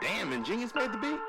Damn, Ingenious made the beat.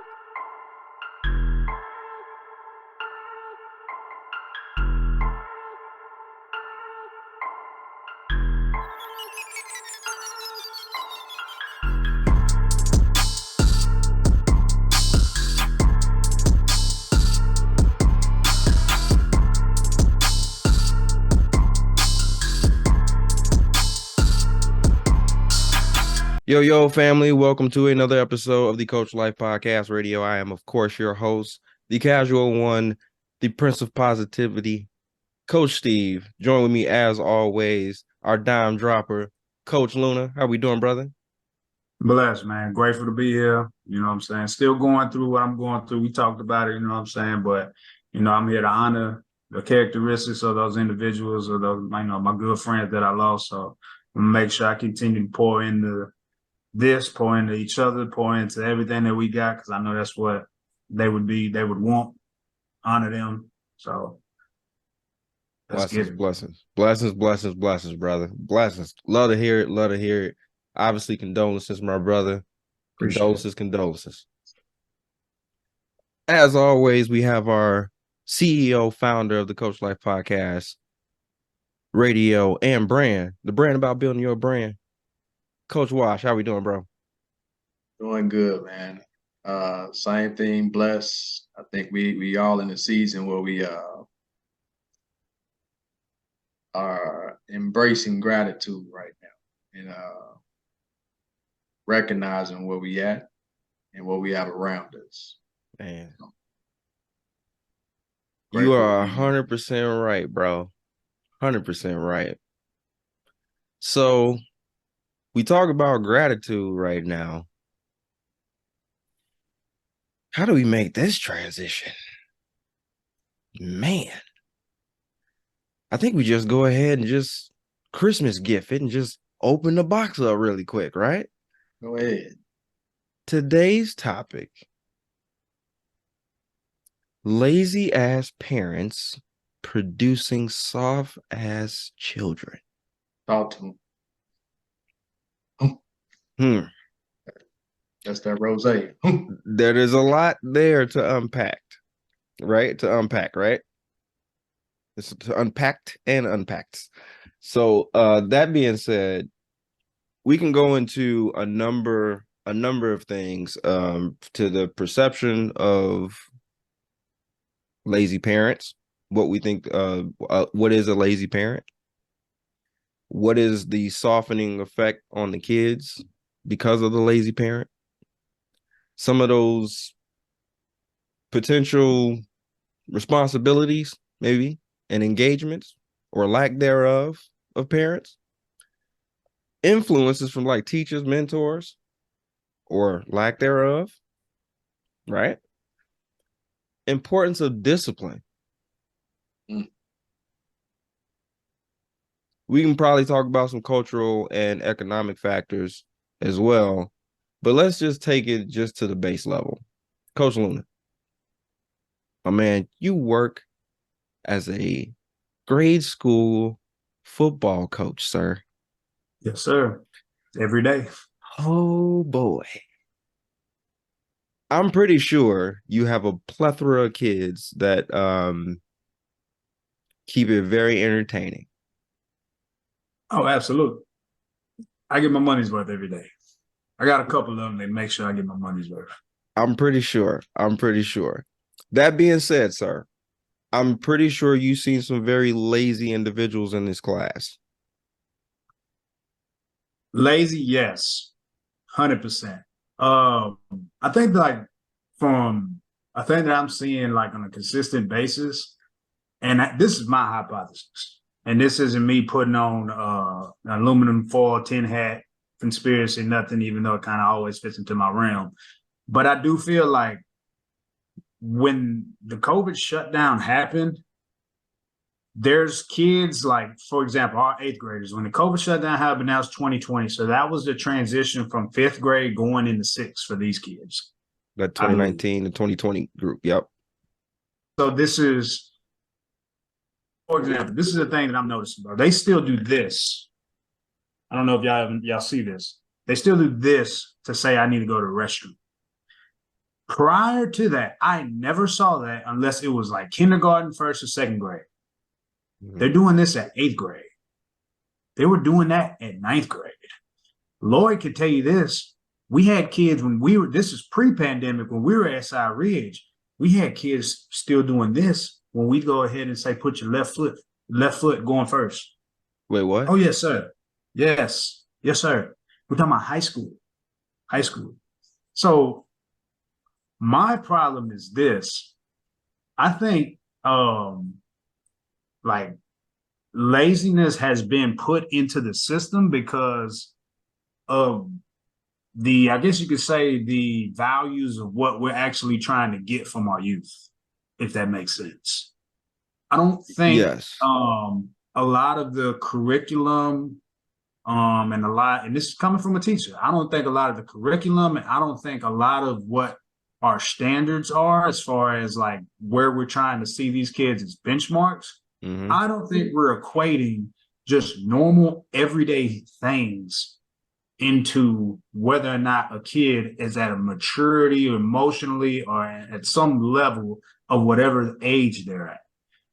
Yo, family, welcome to another episode of the Coach Life Podcast Radio. I am, of course, your host, the casual one, the Prince of Positivity, Coach Steve. Join with me, as always, our dime dropper, Coach Luna. How we doing, brother? Blessed, man. Grateful to be here. You know what I'm saying? Still going through what I'm going through. We talked about it, you know what I'm saying? But, I'm here to honor the characteristics of those individuals or those, my good friends that I lost. So I'm gonna make sure I continue to pour into this, pour into each other, pour into everything that we got, because I know that's what they would want, honor them. So let's get Blessings, it. blessings, brother. Blessings. Love to hear it. Love to hear it. Obviously, condolences, my brother. Appreciate it. Condolences. As always, we have our CEO, founder of the Coach Life Podcast, radio, and brand. The brand about building your brand. Coach Wash, how we doing, bro? Doing good, man. Same thing, blessed. I think we all in the season where we are embracing gratitude right now and recognizing where we at and what we have around us. Man. You are 100% right, bro. 100% right. So we talk about gratitude right now. How do we make this transition? Man, I think we just go ahead and just Christmas gift it and just open the box up really quick, right? Go ahead. Today's topic: lazy ass parents producing soft ass children. Talk to them. That's that rose. There is a lot there to unpack, right? It's unpacked and unpacked. So that being said, we can go into a number of things to the perception of lazy parents, what we think what is a lazy parent, what is the softening effect on the kids because of the lazy parent, some of those potential responsibilities maybe and engagements or lack thereof of parents, influences from like teachers, mentors, or lack thereof, right? Importance of discipline. We can probably talk about some cultural and economic factors as well, but let's just take it just to the base level. Coach Luna, my man, you work as a grade school football coach, sir. Yes, sir. Every day. Oh boy. I'm pretty sure you have a plethora of kids that keep it very entertaining. Oh, absolutely. I get my money's worth every day. I got a couple of them that make sure I get my money's worth. I'm pretty sure. That being said, sir, I'm pretty sure you've seen some very lazy individuals in this class. Lazy, yes. 100%. I think that I'm seeing like on a consistent basis, and this is my hypothesis, and this isn't me putting on an aluminum foil tin hat conspiracy, nothing, even though it kind of always fits into my realm. But I do feel like when the COVID shutdown happened, there's kids like, for example, our eighth graders, when the COVID shutdown happened, now it's 2020. So that was the transition from fifth grade going into sixth for these kids. That 2019 to 2020 group. Yep. So this is, for example, this is the thing that I'm noticing, bro. They still do this. I don't know if y'all see this. They still do this to say I need to go to the restroom. Prior to that, I never saw that unless it was like kindergarten, first or second grade. They're doing this at 8th grade. They were doing that at 9th grade. Lloyd can tell you this. We had kids when this is pre-pandemic, when we were at Side Ridge, we had kids still doing this when we go ahead and say, put your left foot going first. Wait, what? Oh, yes, sir. Yes. Yes, sir. We're talking about high school. High school. So my problem is this. I think like laziness has been put into the system because of I guess you could say the values of what we're actually trying to get from our youth, if that makes sense. I don't think Yes. a lot of the curriculum and this is coming from a teacher. I don't think a lot of the curriculum, and I don't think a lot of what our standards are as far as like where we're trying to see these kids as benchmarks. I don't think we're equating just normal everyday things into whether or not a kid is at a maturity or emotionally or at some level of whatever age they're at.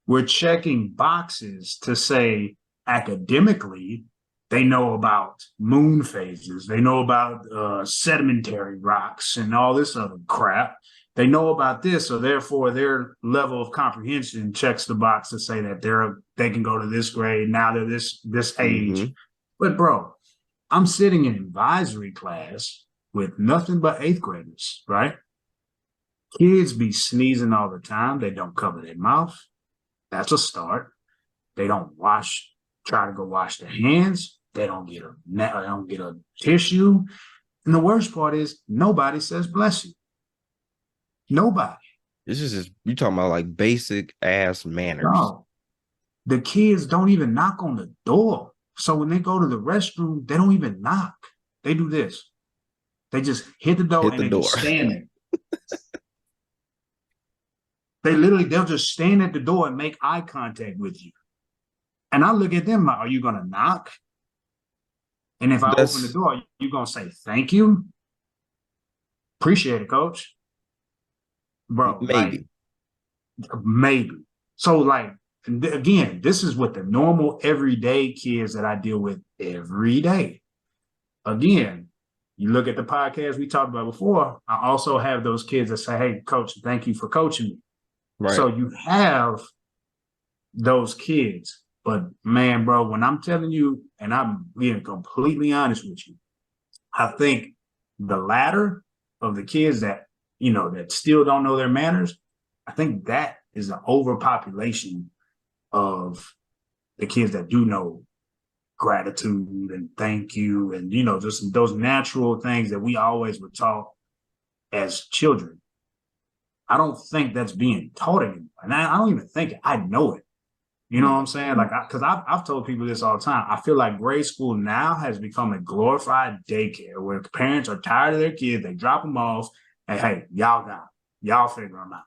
We're checking boxes to say academically, they know about moon phases, they know about sedimentary rocks and all this other crap. They know about this, so therefore their level of comprehension checks the box to say that they can go to this grade, now they're this age. But bro, I'm sitting in advisory class with nothing but 8th graders, right? Kids be sneezing all the time. They don't cover their mouth. That's a start. They don't try to go wash their hands. They don't get a tissue. And the worst part is nobody says bless you. Nobody. This is just, you talking about like basic ass manners. No. The kids don't even knock on the door. So when they go to the restroom, they don't even knock. They do this. They just hit the door and they just stand there. They'll just stand at the door and make eye contact with you. And I look at them like, are you going to knock? And if I open the door, you're going to say, thank you? Appreciate it, coach. Bro, maybe. Maybe. So like, again, this is what the normal everyday kids that I deal with every day. Again, you look at the podcast we talked about before, I also have those kids that say, hey, coach, thank you for coaching me. Right. So you have those kids. But man, bro, when I'm telling you, and I'm being completely honest with you, I think the latter of the kids that, that still don't know their manners, I think that is an overpopulation of the kids that do know gratitude and thank you and, just those natural things that we always were taught as children. I don't think that's being taught anymore. And I don't even think it. I know it. You know what I'm saying? Like, because I've told people this all the time. I feel like grade school now has become a glorified daycare where parents are tired of their kids. They drop them off and, hey, y'all got them. Y'all figure them out.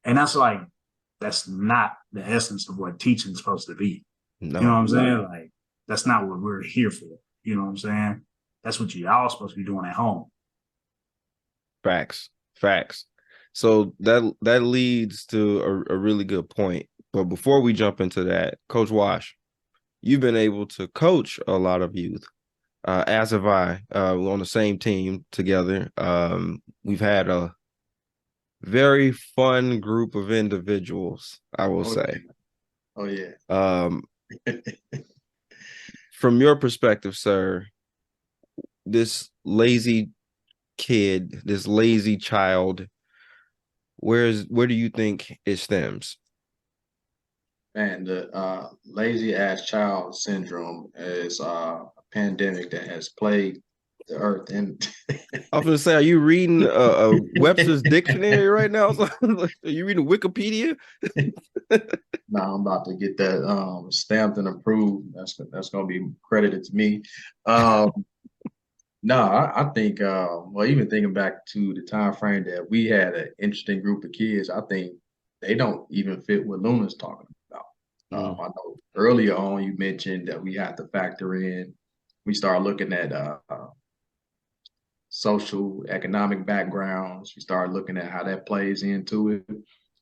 And that's not the essence of what teaching is supposed to be. No. You know what I'm saying? Like, that's not what we're here for. You know what I'm saying? That's what y'all supposed to be doing at home. Facts. So that leads to a really good point. But before we jump into that, Coach Wash, you've been able to coach a lot of youth, as have I. We're on the same team together. We've had a very fun group of individuals, I will say. Oh, yeah. From your perspective, sir, this lazy kid, this lazy child, where do you think it stems? Man, the lazy ass child syndrome is a pandemic that has plagued the earth. And I was going to say, are you reading a Webster's dictionary right now? Are you reading Wikipedia? No, I'm about to get that stamped and approved. That's going to be credited to me. No, I think, even thinking back to the time frame that we had an interesting group of kids, I think they don't even fit what Luna's talking about. I know earlier on you mentioned that we had to factor in, we start looking at social, economic backgrounds. We start looking at how that plays into it.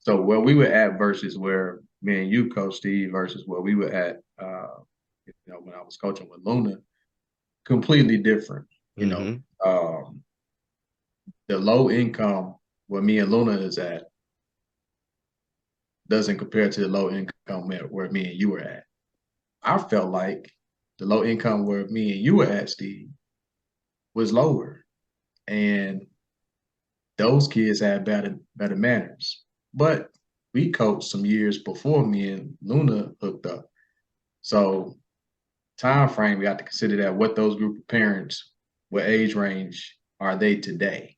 So where we were at versus where me and you, Coach Steve, versus where we were at, when I was coaching with Luna, completely different. The low income where me and Luna is at doesn't compare to the low income where me and you were at. I felt like the low income where me and you were at, Steve, was lower. And those kids had better manners. But we coached some years before me and Luna hooked up. So time frame, we have to consider that what those group of parents, what age range are they today?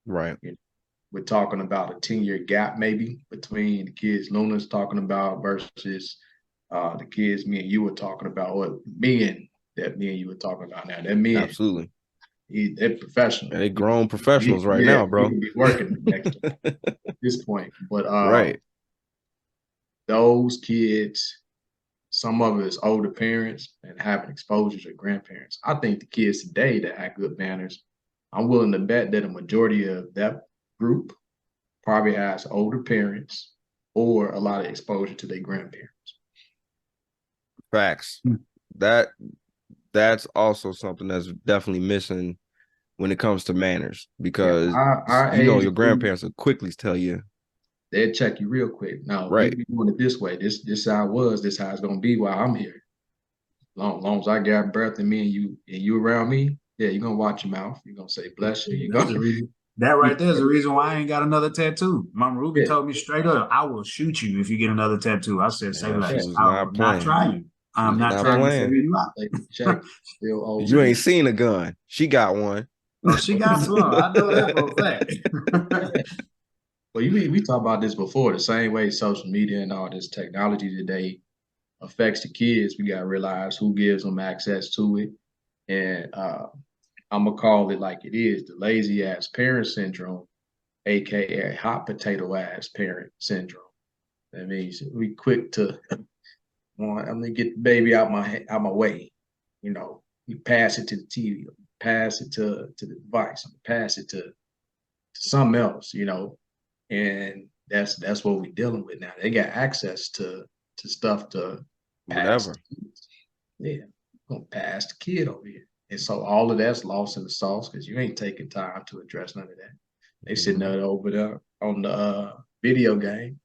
Right. We're talking about a 10-year gap maybe between the kids Luna's talking about versus the kids me and you were talking about, or men that me and you were talking about now. They're men. Absolutely. They're professional. They grown professionals right now, bro. He can be working next at this point. But right. Those kids, some of it's older parents and having exposure to grandparents. I think the kids today that have good manners, I'm willing to bet that a majority of that group probably has older parents or a lot of exposure to their grandparents. Facts. That's also something that's definitely missing when it comes to manners, because your grandparents will quickly tell you. They'll check you real quick. Now, right. We be doing it this way. This how it was. This how it's gonna be while I'm here. Long as I got breath and me and you around me, yeah, you're gonna watch your mouth. You're gonna say bless you. You're gonna that right there is the reason why I ain't got another tattoo. Mama Ruby told me straight up, I will shoot you if you get another tattoo. I said, say less. I will not try you. I'm not trying to figure you out. Check, still old. You ain't seen a gun. She got one. Oh, she got some. I know that for a fact. Well, we talked about this before. The same way social media and all this technology today affects the kids, we got to realize who gives them access to it. And I'm going to call it like it is, the lazy ass parent syndrome, AKA hot potato ass parent syndrome. That means we quick to, I'm going to get the baby out my way. You pass it to the TV, pass it to the device, pass it to something else, and that's what we're dealing with now. They got access to stuff to whatever. Yeah, gonna pass the kid over here. And so all of that's lost in the sauce because you ain't taking time to address none of that. They sitting there over there on the video game,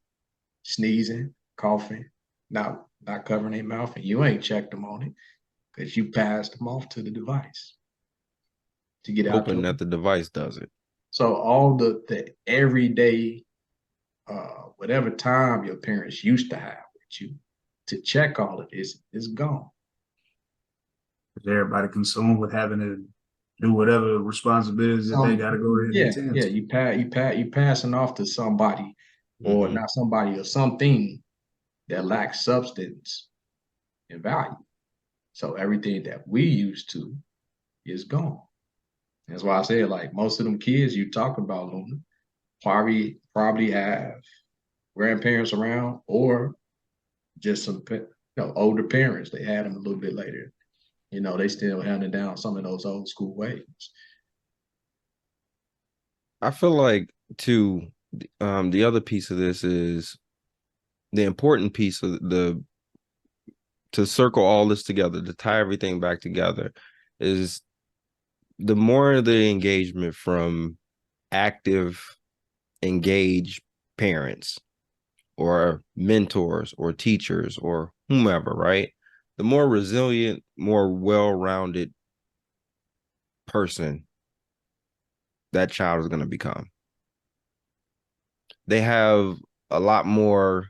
sneezing, coughing, not covering their mouth, and you ain't checked them on it because you passed them off to the device to get out. Hoping that the device does it. So all the everyday, whatever time your parents used to have with you to check all of this is gone. Everybody consumed with having to do whatever responsibilities that they got to go ahead. You passing off to somebody, or not somebody, or something that lacks substance and value. So everything that we used to is gone. That's why I said, like, most of them kids you talk about, Luna, probably have grandparents around or just some older parents. They had them a little bit later. They still handing down some of those old school ways. I feel like too, the other piece of this is the important piece of to circle all this together, to tie everything back together, is the more the engagement from active, engaged parents or mentors or teachers or whomever, right? The more resilient, more well-rounded person that child is going to become. They have a lot more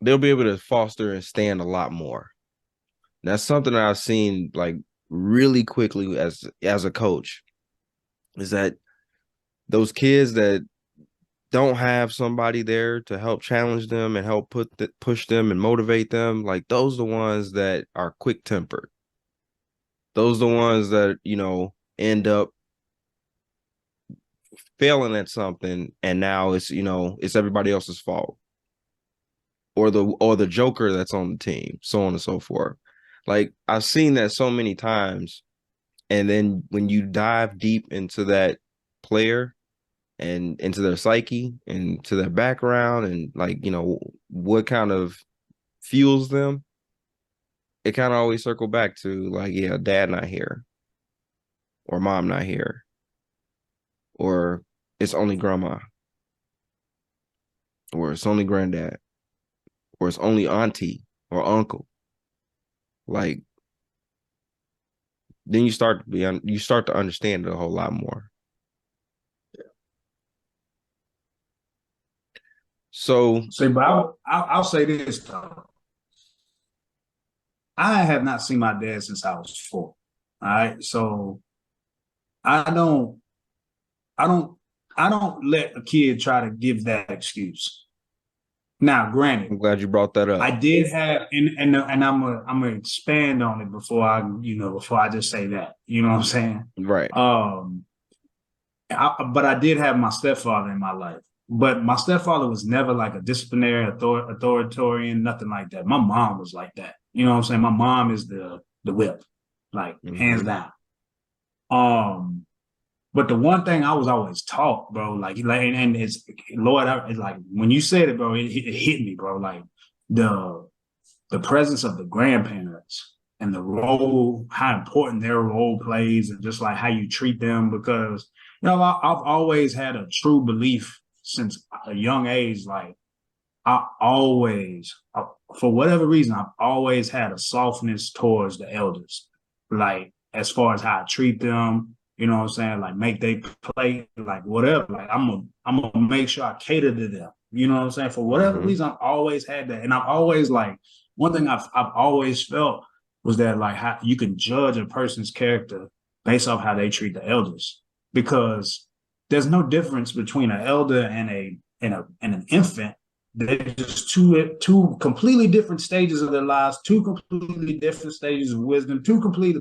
they'll be able to foster and stand a lot more. That's something that I've seen like really quickly as a coach, is that those kids that don't have somebody there to help challenge them and help push them and motivate them, like those are the ones that are quick-tempered. Those are the ones that, end up failing at something, and now it's everybody else's fault. Or the joker that's on the team, so on and so forth. Like I've seen that so many times. And then when you dive deep into that player and into their psyche and to their background and like, what kind of fuels them, it kind of always circle back to like, yeah, dad not here or mom not here or it's only grandma or it's only granddad or it's only auntie or uncle. Like then you start to understand it a whole lot more. So See, but I'll say this though. I have not seen my dad since I was 4. All right. So I don't I don't I don't let a kid try to give that excuse. Now, granted, I'm glad you brought that up. I did have, and I'm gonna expand on it before I just say that. You know what I'm saying? Right. But I did have my stepfather in my life. But my stepfather was never like a disciplinary authoritarian, nothing like that. My mom was like that. You know what I'm saying? My mom is the whip, like hands down. But the one thing I was always taught, bro, and it's Lord, it's like when you said it, bro, it hit me, bro. Like the presence of the grandparents and the role, how important their role plays, and just like how you treat them. Because I've always had a true belief since a young age. Like for whatever reason, I've always had a softness towards the elders. Like as far as how I treat them, you know what I'm saying? Like make they play, like whatever. Like I'm gonna make sure I cater to them. You know what I'm saying? For whatever reason, I've always had that, and I've always like one thing I've always felt was that like how you can judge a person's character based off how they treat the elders, because there's no difference between an elder and an infant. They're just two completely different stages of their lives, two completely different stages of wisdom,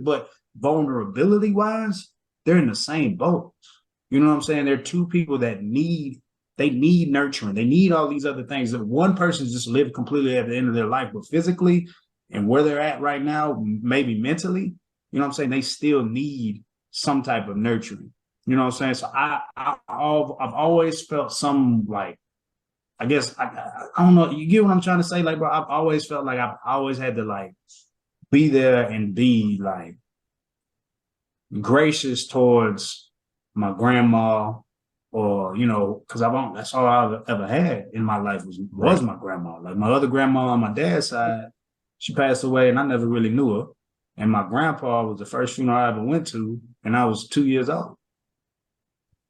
but vulnerability wise, they're in the same boat. You know what I'm saying? They're two people that need nurturing. They need all these other things. That one person's just lived completely at the end of their life, but physically and where they're at right now, maybe mentally, you know what I'm saying? They still need some type of nurturing. You know what I'm saying? So I've always felt some like, I guess I don't know. You get what I'm trying to say? Like, bro, I've always felt like I've always had to like be there and be like gracious towards my grandma, or because that's all I've ever had in my life was my grandma. Like my other grandma on my dad's side, she passed away, and I never really knew her. And my grandpa was the first funeral I ever went to, and I was 2 years old.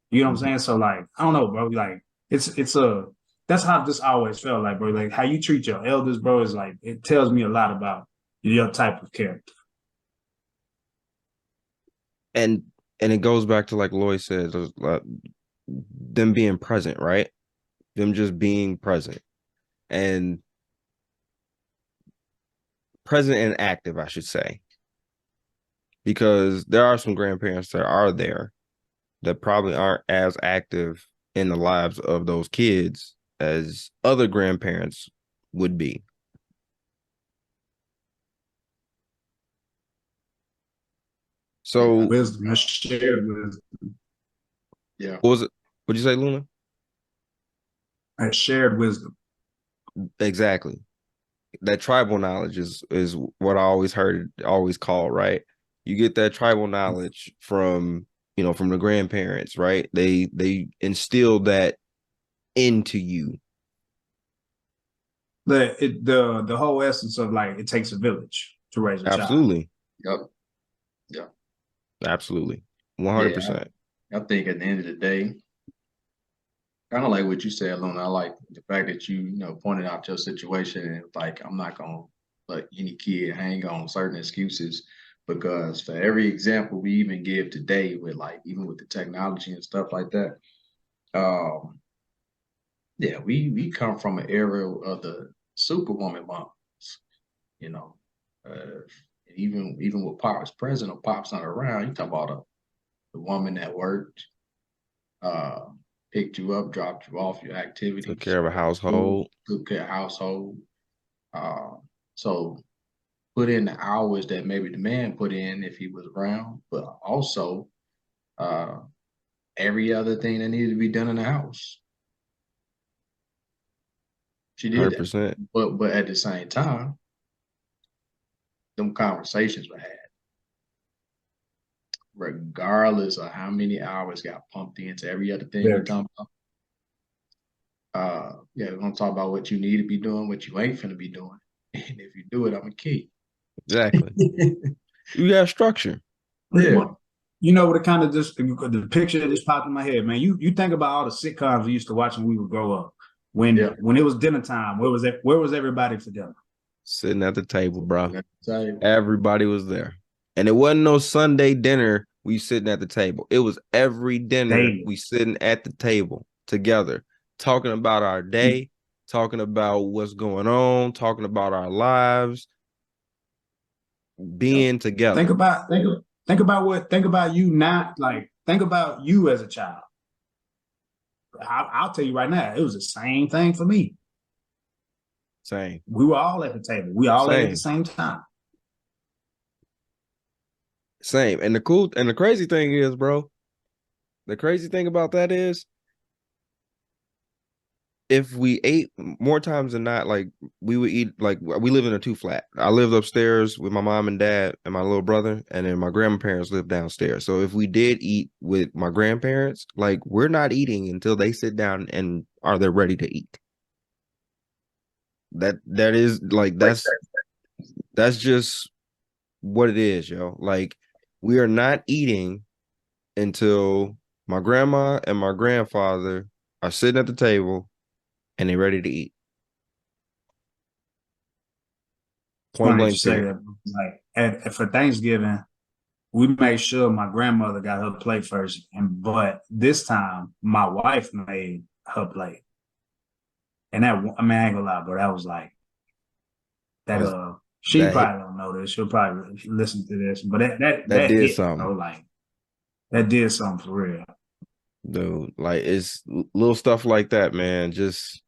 You know what I'm saying? So like, I don't know, bro. Like that's how this always felt like, bro. Like how you treat your elders, bro, is like it tells me a lot about your type of character. And it goes back to like Lloyd says, them being present, right? Them just being present and present and active, I should say, because there are some grandparents that are there that probably aren't as active in the lives of those kids as other grandparents would be. So Wisdom, shared wisdom. Yeah. what was it? What'd you say, Luna? Shared wisdom. Exactly. That tribal knowledge is what I always heard, always called, right? You get that tribal knowledge from, from the grandparents, right? They instill that into you. The whole essence of like it takes a village to raise a child. Absolutely. Yep. Yeah. Absolutely. Yeah. 100%. I think at the end of the day, kind of like what you said, Luna. I like the fact that you pointed out your situation, and like I'm not gonna let any kid hang on certain excuses, because for every example we even give today with like even with the technology and stuff like that, yeah, we come from an era of the superwoman moms, you know. Even with Pop's present or Pop's not around, you talk about the woman that worked, uh, picked you up, dropped you off your activities, Took care of a household. took care of household. So put in the hours that maybe the man put in if he was around, but also every other thing that needed to be done in the house. She did that. 100%. But at the same time, them conversations were had. Regardless of how many hours got pumped into every other thing you're talking about. Yeah, we're gonna talk about what you need to be doing, what you ain't finna be doing. And if you do it, I'm gonna kill you. Exactly. You got structure. Yeah. You know what? It kind of just the picture that just popped in my head, man. You think about all the sitcoms we used to watch when we would grow up. When it was dinner time, where was everybody for dinner? Sitting at the table, bro. Table. Everybody was there. And it wasn't no Sunday dinner we sitting at the table. It was every dinner we sitting at the table together, talking about our day, talking about what's going on, talking about our lives, being together. Think about you not like think about you as a child. I'll tell you right now, it was the same thing for me. Same. We were all at the table. We all ate at the same time. Same. And the crazy thing is, bro, the crazy thing about that is if we ate more times than not, like we would eat, like we live in a 2-flat. I lived upstairs with my mom and dad and my little brother, and then my grandparents lived downstairs. So if we did eat with my grandparents, like we're not eating until they sit down and are they ready to eat. That is like that's just what it is, yo. Like we are not eating until my grandma and my grandfather are sitting at the table and they're ready to eat. Point blank. Say that, like for Thanksgiving, we made sure my grandmother got her plate first, but this time my wife made her plate. And that, I mean, I ain't gonna lie, but that was like that. She probably don't know this. She'll probably listen to this, but that did something. You know, like that did something for real, dude. Like it's little stuff like that, man. Just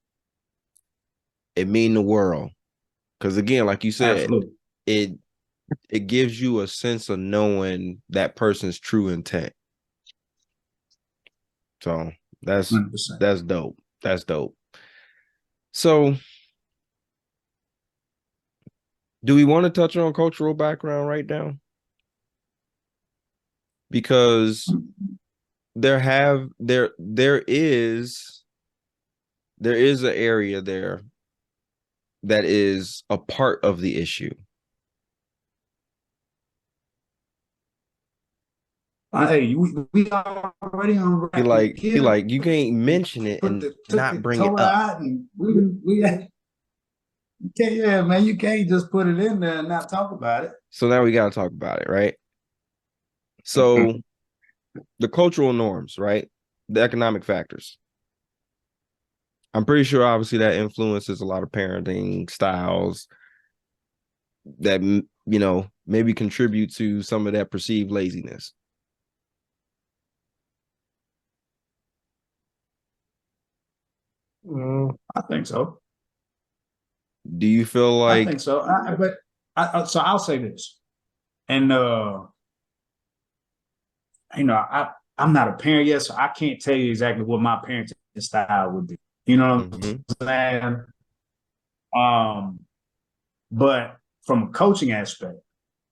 it mean the world. Because again, like you said, absolutely. It gives you a sense of knowing that person's true intent. So that's 100%. Dope. That's dope. So do we want to touch on cultural background right now? Because there is an area there that is a part of the issue. Hey, we already on. He like you can't mention it and not bring it up. And we can't, yeah, man, you can't just put it in there and not talk about it. So now we got to talk about it, right? So the cultural norms, right? The economic factors. I'm pretty sure obviously that influences a lot of parenting styles that, you know, maybe contribute to some of that perceived laziness. I think so. Do you feel like? I think so. So I'll say this, and you know, I'm not a parent yet, so I can't tell you exactly what my parenting style would be. You know what I'm saying? But from a coaching aspect,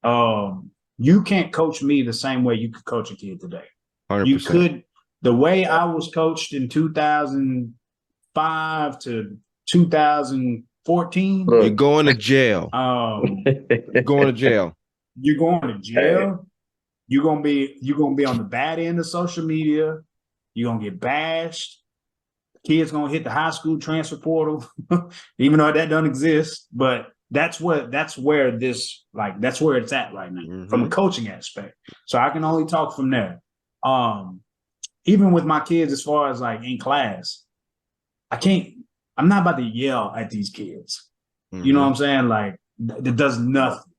you can't coach me the same way you could coach a kid today. 100%. You could, the way I was coached in 2005 to 2014. You're going to jail. You're going to jail. You're going to jail. You're gonna be on the bad end of social media. You're gonna get bashed. Kids gonna hit the high school transfer portal, even though that doesn't exist. But that's where it's at right now from a coaching aspect. So I can only talk from there. Even with my kids, as far as like in class, I'm not about to yell at these kids. You know what I'm saying? Like it does nothing.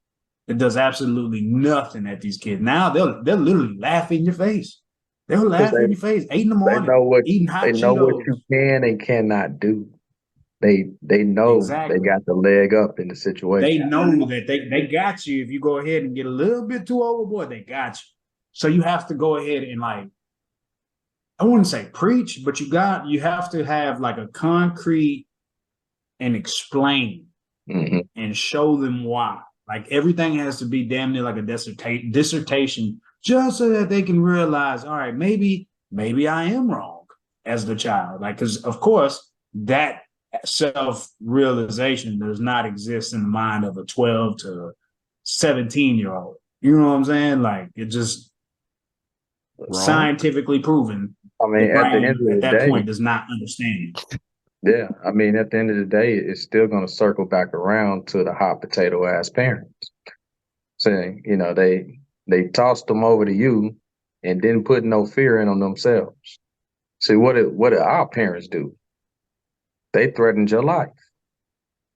It does absolutely nothing at these kids. Now they'll literally laugh in your face. They'll laugh in your face. 8 in the morning, eating hot Cheetos. They know what you can and cannot do. They know they Exactly. got the leg up in the They situation. know that they got you. If you go ahead and get a little bit too overboard, they got you. So you have to go ahead and like, I wouldn't say preach, but you have to have like a concrete and explain Hmm. and show them why. Like everything has to be damn near like a dissertation, just so that they can realize, all right, maybe I am wrong as the child. Like, because of course that self-realization does not exist in the mind of a 12 to 17-year-old. You know what I'm saying? Like it just Wrong. scientifically proven I the mean, at the end brain of at the that day, point does not understand. yeah, I mean, at the end of the day, it's still going to circle back around to the hot potato ass parents saying, they tossed them over to you and didn't put no fear in them themselves. See, what did our parents do? They threatened your life.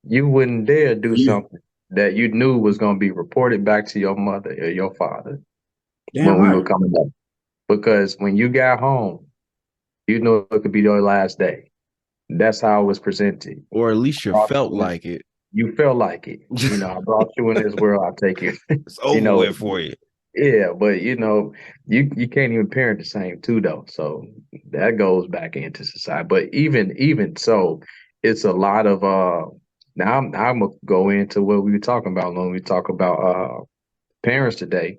You wouldn't dare do You something that you knew was going to be reported back to your mother or your father damn when we were right. coming up. Because when you got home, you know it could be your last day. That's how it was presented. Or at least you Brought felt you in. like it. You felt like it. I brought you in this world. I'll take you. It's you over know, with for you. yeah, but you can't even parent the same too though. So that goes back into society. But even so, it's a lot of now I'm gonna go into what we were talking about when we talk about parents today.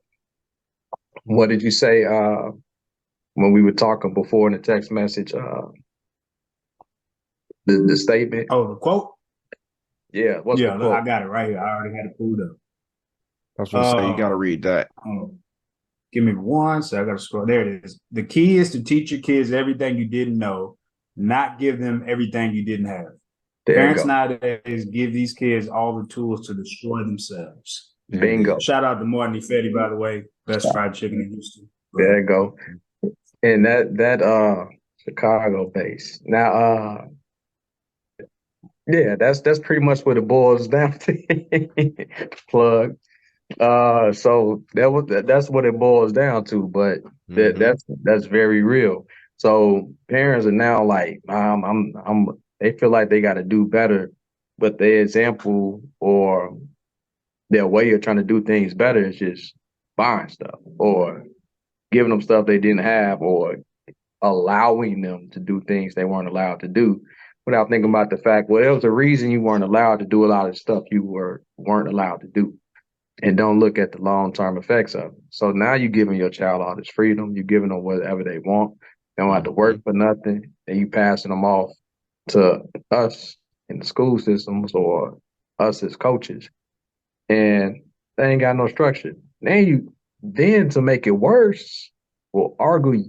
What did you say when we were talking before in the text message? The statement. Oh, the quote? Yeah, what's the Yeah, look, I quote? got it right here. I already had it pulled up. I was gonna say you gotta read that. Hold on. Give me one. So I got to scroll. There it is. The key is to teach your kids everything you didn't know, not give them everything you didn't have. There you Parents go. nowadays give these kids all the tools to destroy themselves. Indeed. Bingo. Shout out to Martin Fetty, by the way, best fried chicken in Houston. There you go. And that Chicago base. Now yeah, that's pretty much what it boils down to. Plug. So that's what it boils down to, but Mm-hmm. that's very real. So parents are now like, they feel like they got to do better, but their example or their way of trying to do things better is just buying stuff or giving them stuff they didn't have or allowing them to do things they weren't allowed to do without thinking about the fact, well, there was a reason you weren't allowed to do a lot of stuff you weren't allowed to do. And don't look at the long-term effects of it. So now you're giving your child all this freedom. You're giving them whatever they want. They don't have to Mm-hmm. work for nothing. And you passing them off to us in the school systems or us as coaches. And they ain't got no structure. Then to make it worse, will argue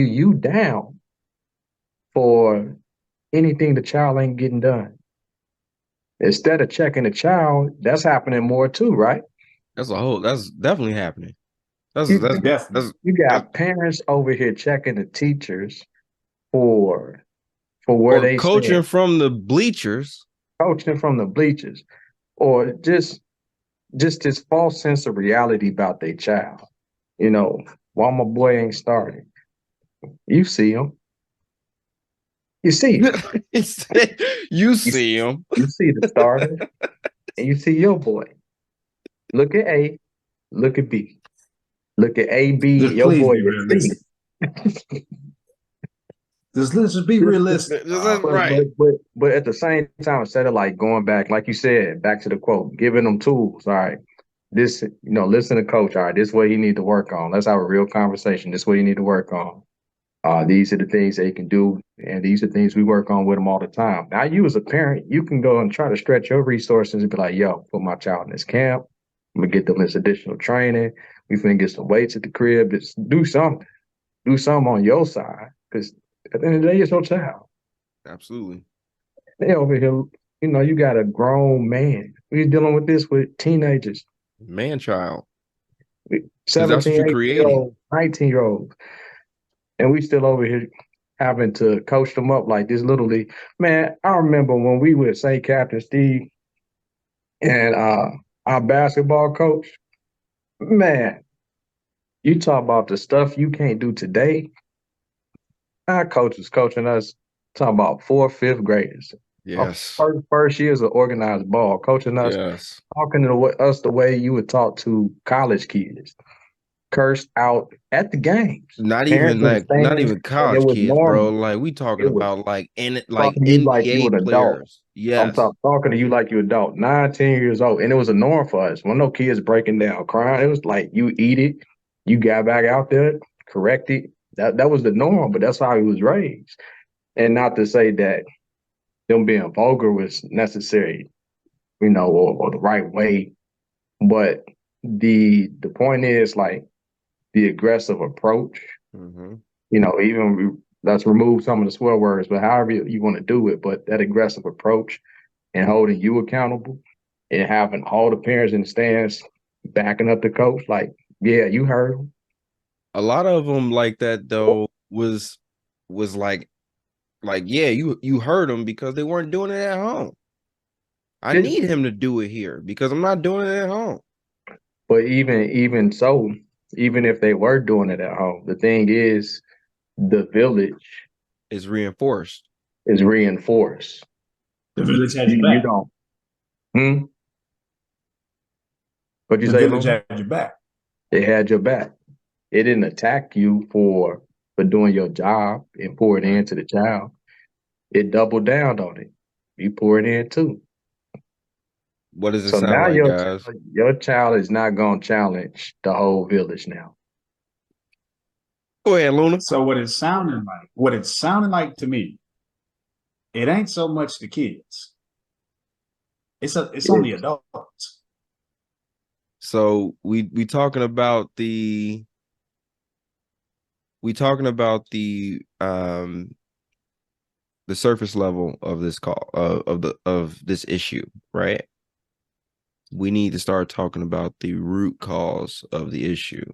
you down for anything the child ain't getting done. Instead of checking the child, that's happening more too, right? That's definitely happening. That's You, that's Definitely. that's, you that's got parents over here checking the teachers for where or they coaching stand, from the bleachers. coaching from the bleachers, or just this false sense of reality about their child. While my boy ain't started, you see him, you see him, You you, see them. you see the starter, and you see your boy. Look at A, look at B, look at A, B. Just Your please boy be is C. realistic. Let's just be realistic. That's But, right. but at the same time, instead of like going back, like you said, back to the quote, giving them tools. All right, listen to coach. All right, this is what you need to work on. Let's have a real conversation. This is what you need to work on. These are the things they can do, and these are things we work on with them all the time. Now, you as a parent, you can go and try to stretch your resources and be like, yo, put my child in this camp. I'm gonna get them this additional training. We finna get some weights at the crib. Just do something. Do something on your side. Because at the end of the day, it's your child. Absolutely. They over here, you got a grown man. We're dealing with this with teenagers, Man child. Because that's what 17, you're 18 year creating. olds, 19-year olds. And we still over here having to coach them up like this little league. Man, I remember when we were St. Captain Steve and our basketball coach, man, you talk about the stuff you can't do today. Our coach was coaching us, talking about fourth, fifth graders. Our Yes. first year is an organized ball, coaching us, Yes. talking to us the way you would talk to college kids, cursed out at the games, Not parents even in the like not stands, even and it college was kids, bro. normal. Like we talking It was about like like talking to you like you NBA an adult. players. I'm Yes. talking to you like you're adult, 9, 10 years old. And it was a norm for us. When no kids breaking down, crying, it was like you eat it, you got back out there, correct it. That was the norm, but that's how he was raised. And not to say that them being vulgar was necessary, or the right way. But the point is like the aggressive approach, Hmm. even let's remove some of the swear words, but however you want to do it, but that aggressive approach and holding you accountable and having all the parents in the stands backing up the coach, like, yeah, you heard him. A lot of them like that though was like yeah, you heard them because they weren't doing it at home. I Yeah. need him to do it here because I'm not doing it at home. But even so, even if they were doing it at home, the thing is the village It's reinforced. is reinforced. The village has your You back. don't. Hmm? What'd you The say, village Luna? has your back. They had your back. It didn't attack you for doing your job and pour it Right. into the child. It doubled down on it. You pour it in too. What does it So sound now like, guys? your child is not gonna challenge the whole village now. Go ahead, Luna. So what it's sounding like to me, it ain't so much the kids. It's on the It's adults. So we talking about the surface level of this call of this issue, right? We need to start talking about the root cause of the issue.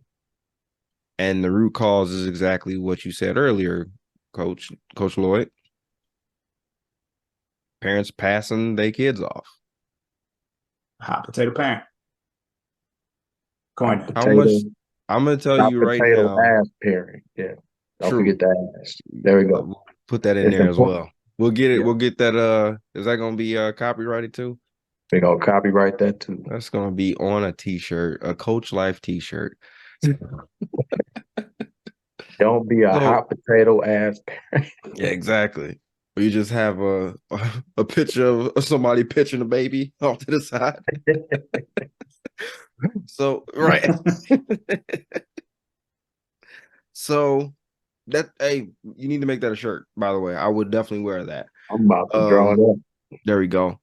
And the root cause is exactly what you said earlier, Coach Lloyd. Parents passing their kids off. Hot potato parent. Coin hot that. How much potato, I'm gonna tell hot you right potato now, ass parent. Yeah. Don't true. forget the ass. There we go. We'll put that in It's there as important. well. We'll get it. Yeah. We'll get that. Is that gonna be copyrighted too? We're gonna copyright that too. That's gonna be on a t-shirt, a Coach Life t-shirt. Don't be a So hot potato ass parent. yeah, exactly. Or you just have a picture of somebody pitching a baby off to the side. So right. So that hey, you need to make that a shirt, by the way. I would definitely wear that. I'm about to draw it up. There we go.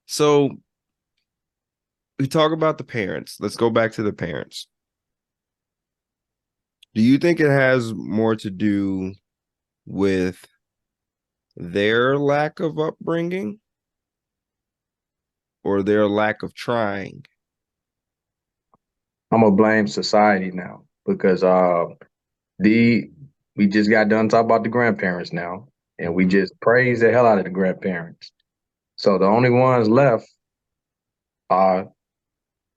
So we talk about the parents. Let's go back to the parents. Do you think it has more to do with their lack of upbringing or their lack of trying? I'm gonna blame society now because the we just got done talking about the grandparents now, and we just praise the hell out of the grandparents. So the only ones left are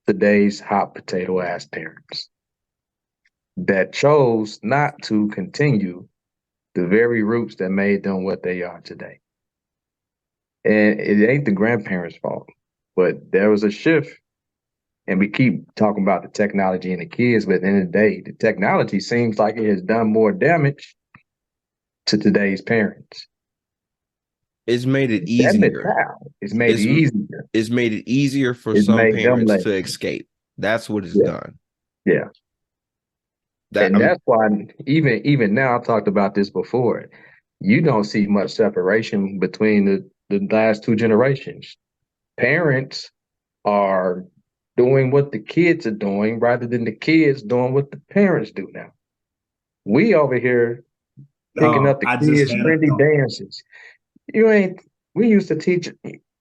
today's hot potato ass parents that chose not to continue the very roots that made them what they are today. And it ain't the grandparents' fault, but there was a shift. And we keep talking about the technology and the kids, but at the end of the day, the technology seems like it has done more damage to today's parents. It's made it That easier. child, it's made it It's easier. it's made it easier for It's some made them parents to lazy. escape. That's what it's Yeah, done. yeah. That And I'm that's why even now, I talked about this before. You don't see much separation between the last two generations. Parents are doing what the kids are doing rather than the kids doing what the parents do now. We over here picking up the I just kids' had a trendy thought. dances. You ain't. We used to teach.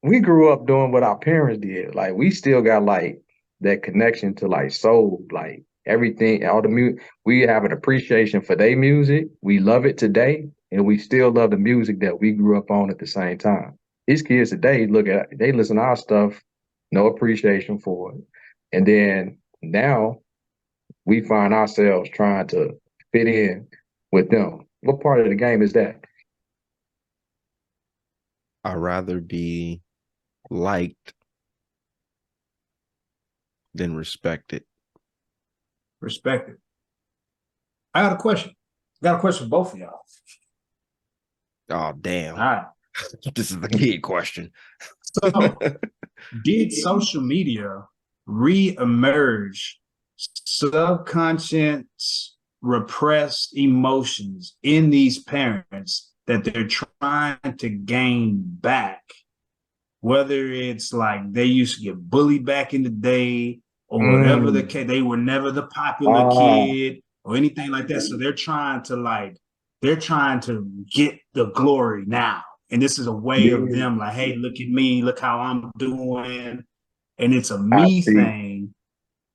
We grew up doing what our parents did. Like we still got like that connection to like soul, like everything, all the music. We have an appreciation for their music. We love it today, and we still love the music that we grew up on at the same time. These kids today they listen to our stuff, no appreciation for it, and then now we find ourselves trying to fit in with them. What part of the game is that? I'd rather be liked than respected. Respect it. I got a question. Got a question for both of y'all. Oh, damn. All right. This is the key question. So, did social media re-emerge subconscious repressed emotions in these parents that they're trying to gain back? Whether it's like they used to get bullied back in the day or whatever the case, they were never the popular kid or anything like that. So they're trying to get the glory now. And this is a way of them like, hey, look at me, look how I'm doing. And it's a me thing.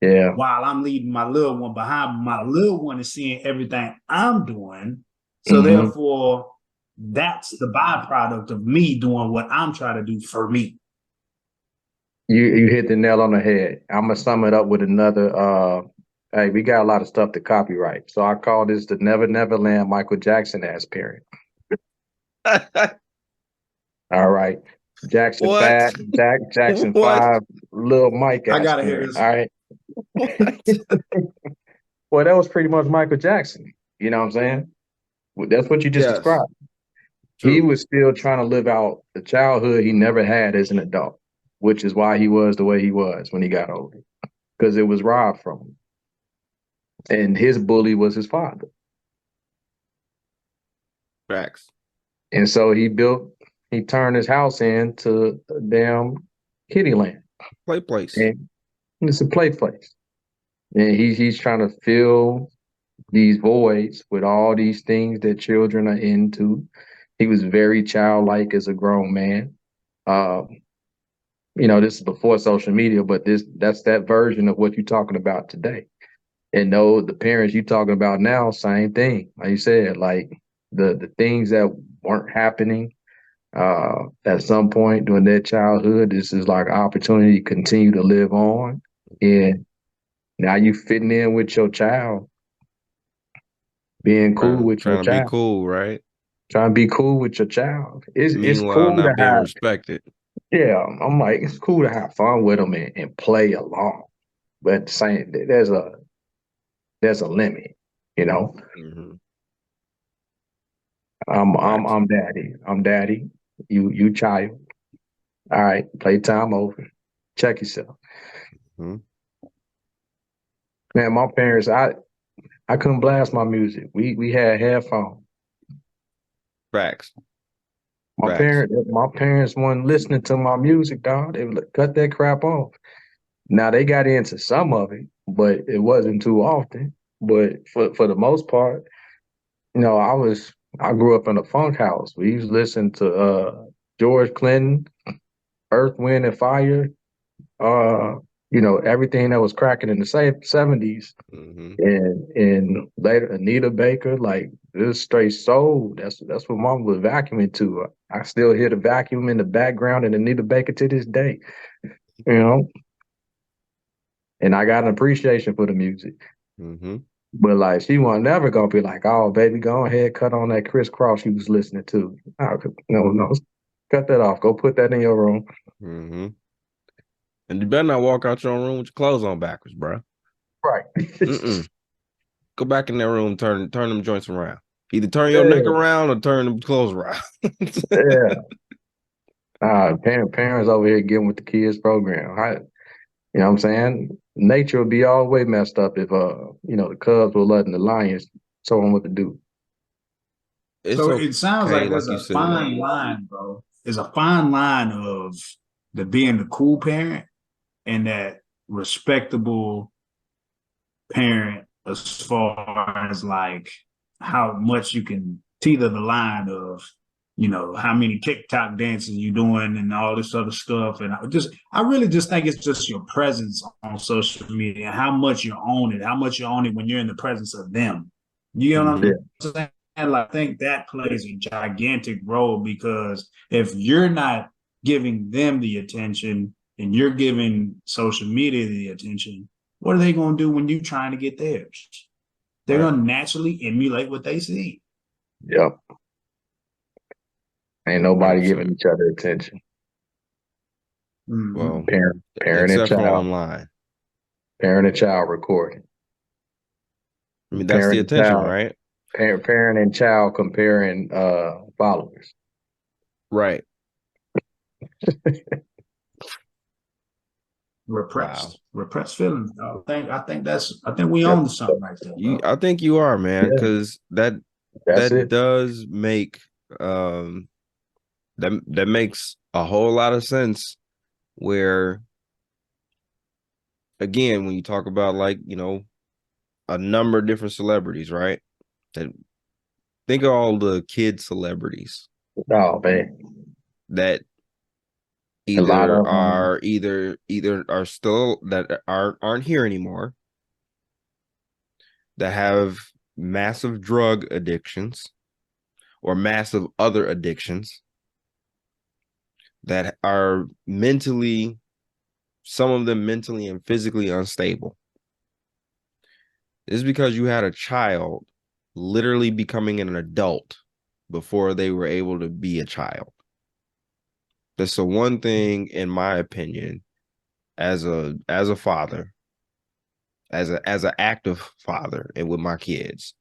Yeah. While I'm leaving my little one behind, my little one is seeing everything I'm doing. So therefore, that's the byproduct of me doing what I'm trying to do for me. You hit the nail on the head. I'm gonna sum it up with another. Hey, we got a lot of stuff to copyright, so I call this the Never Neverland Michael Jackson ass parent. All right, Jackson What? 5, Jackson What? 5, Little Mike ass I gotta hear parent. this. All right. What? Well, that was pretty much Michael Jackson. You know what I'm saying? Well, that's what you just Yes. described. He was still trying to live out the childhood he never had as an adult, which is why he was the way he was when he got older, because it was robbed from him. And his bully was his father. Facts. And so he turned his house into a damn kiddie land. Play place. And it's a play place. And he's trying to fill these voids with all these things that children are into. He was very childlike as a grown man. This is before social media, but that's that version of what you're talking about today. And no, the parents you're talking about now, same thing. Like you said, like the things that weren't happening at some point during their childhood, this is like an opportunity to continue to live on. And now you fitting in with your child, being cool with your Trying to be child, cool, right? trying to be cool with your child. It's Meanwhile, cool to not being have, respected. yeah. I'm like, it's cool to have fun with them and play along, but at the same, there's a limit, you know. Mhm. Facts. I'm daddy. I'm daddy. You child. All right, playtime over. Check yourself. Mhm. Man, my parents, I couldn't blast my music. We had headphones. Facts. My Facts. parents weren't listening to my music, dog. They would cut that crap off. Now they got into some of it, but it wasn't too often. But for the most part, I grew up in a funk house. We used to listen to George Clinton, Earth, Wind, and Fire, everything that was cracking in the 70s. Mhm. And later Anita Baker, like this straight soul. That's what mom was vacuuming to. I still hear the vacuum in the background and Anita Baker to this day, you know. And I got an appreciation for the music. Mhm. But like she was never gonna be like, oh baby, go ahead, cut on that Criss Cross you was listening to. No, cut that off. Go put that in your room. Mhm. And you better not walk out your room with your clothes on backwards, bro. Right. Go back in that room, turn them joints around. Either turn your neck Yeah, around or turn them clothes around. yeah. Parents over here getting with the kids program. You know what I'm saying? Nature would be all the way messed up if the Cubs were letting the Lions tell them what to do. It's So it sounds okay, like there's like you a said. fine line, bro. There's a fine line of the being the cool parent and that respectable parent as far as like how much you can teeter the line of, how many TikTok dances you doing and all this other stuff. And I really just think it's just your presence on social media, how much you own it, how much you own it when you're in the presence of them. You know what Mhm. I'm saying? I think that plays a gigantic role because if you're not giving them the attention and you're giving social media the attention, what are they going to do when you're trying to get theirs? They're Right. going to naturally emulate what they see. Yep. Ain't nobody 100%. giving each other attention. Mhm. Well, Parent and except for child, online. parent and child recording. I mean, that's the Parent and attention, child, right? parent and child comparing followers. Right. Wow. Repressed feelings. I think we own something right there, bro. I think you are, man, Yeah, because that's that it. does make that makes a whole lot of sense. Where again, when you talk about like, a number of different celebrities, right? That think of all the kid celebrities Oh man, that a lot either of them. are either are still that aren't here anymore, that have massive drug addictions or massive other addictions, that are mentally, some of them mentally and physically unstable. It's because you had a child literally becoming an adult before they were able to be a child. That's the one thing, in my opinion, as a father, as an active father, and with my kids,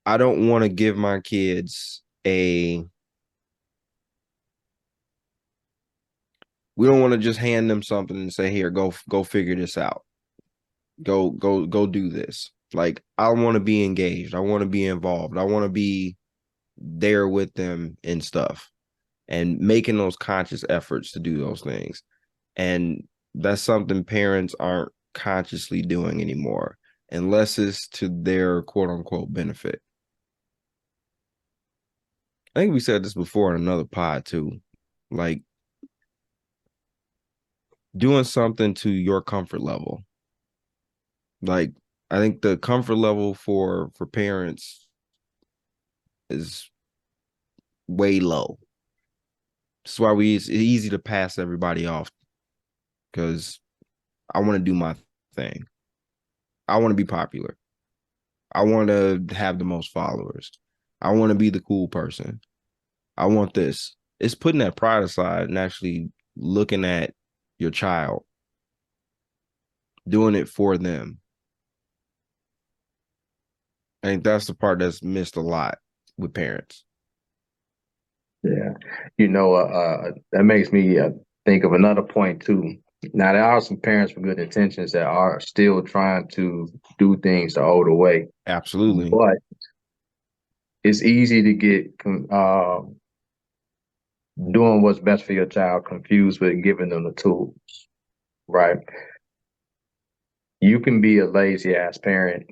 I don't want to give my kids we don't want to just hand them something and say, here, go figure this out. Go do this. Like, I want to be engaged. I want to be involved. I want to be there with them and stuff, and making those conscious efforts to do those things. And that's something parents aren't consciously doing anymore, unless it's to their quote unquote benefit. I think we said this before in another pod too. Like, doing something to your comfort level. Like, I think the comfort level for parents is way low. That's why it's easy to pass everybody off, because I want to do my thing. I want to be popular. I want to have the most followers. I want to be the cool person. I want this. It's putting that pride aside and actually looking at your child, doing it for them. I think that's the part that's missed a lot with parents. Yeah, that makes me think of another point too. Now there are some parents with good intentions that are still trying to do things the older way, Absolutely. but it's easy to get doing what's best for your child confused with giving them the tools, right? You can be a lazy ass parent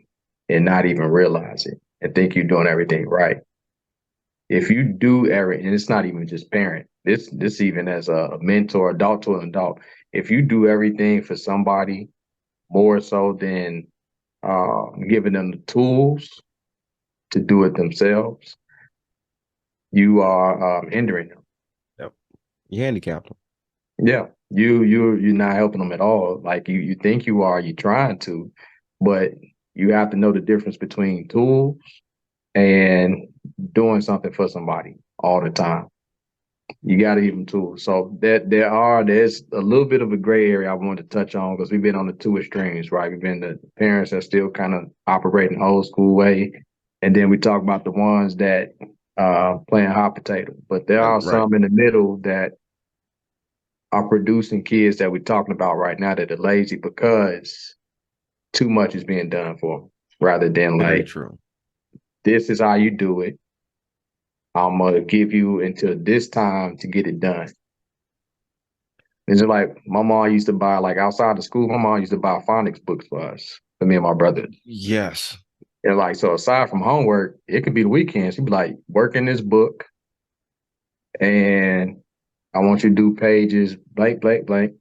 and not even realize it and think you're doing everything right. If you do everything, and it's not even just parent, this even as a mentor, adult to an adult, if you do everything for somebody more so than giving them the tools to do it themselves, you are hindering them. Yep. You handicapped them. Yeah, you're not helping them at all. Like you think you are, you're trying to, but you have to know the difference between tools and doing something for somebody all the time. You got to give them tools. So there's a little bit of a gray area I wanted to touch on because we've been on the two extremes, right? We've been the parents that still kind of operating old school way, and then we talk about the ones that playing hot potato. But there are Right. some in the middle that are producing kids that we're talking about right now that are lazy because too much is being done for them, rather than Very like, true. this is how you do it. I'm gonna give you until this time to get it done. It's just like my mom used to buy, like outside of school, my mom used to buy phonics books for us, for me and my brother. Yes. And like, so aside from homework, it could be the weekends. She'd be like, work in this book, and I want you to do pages blank, blank, blank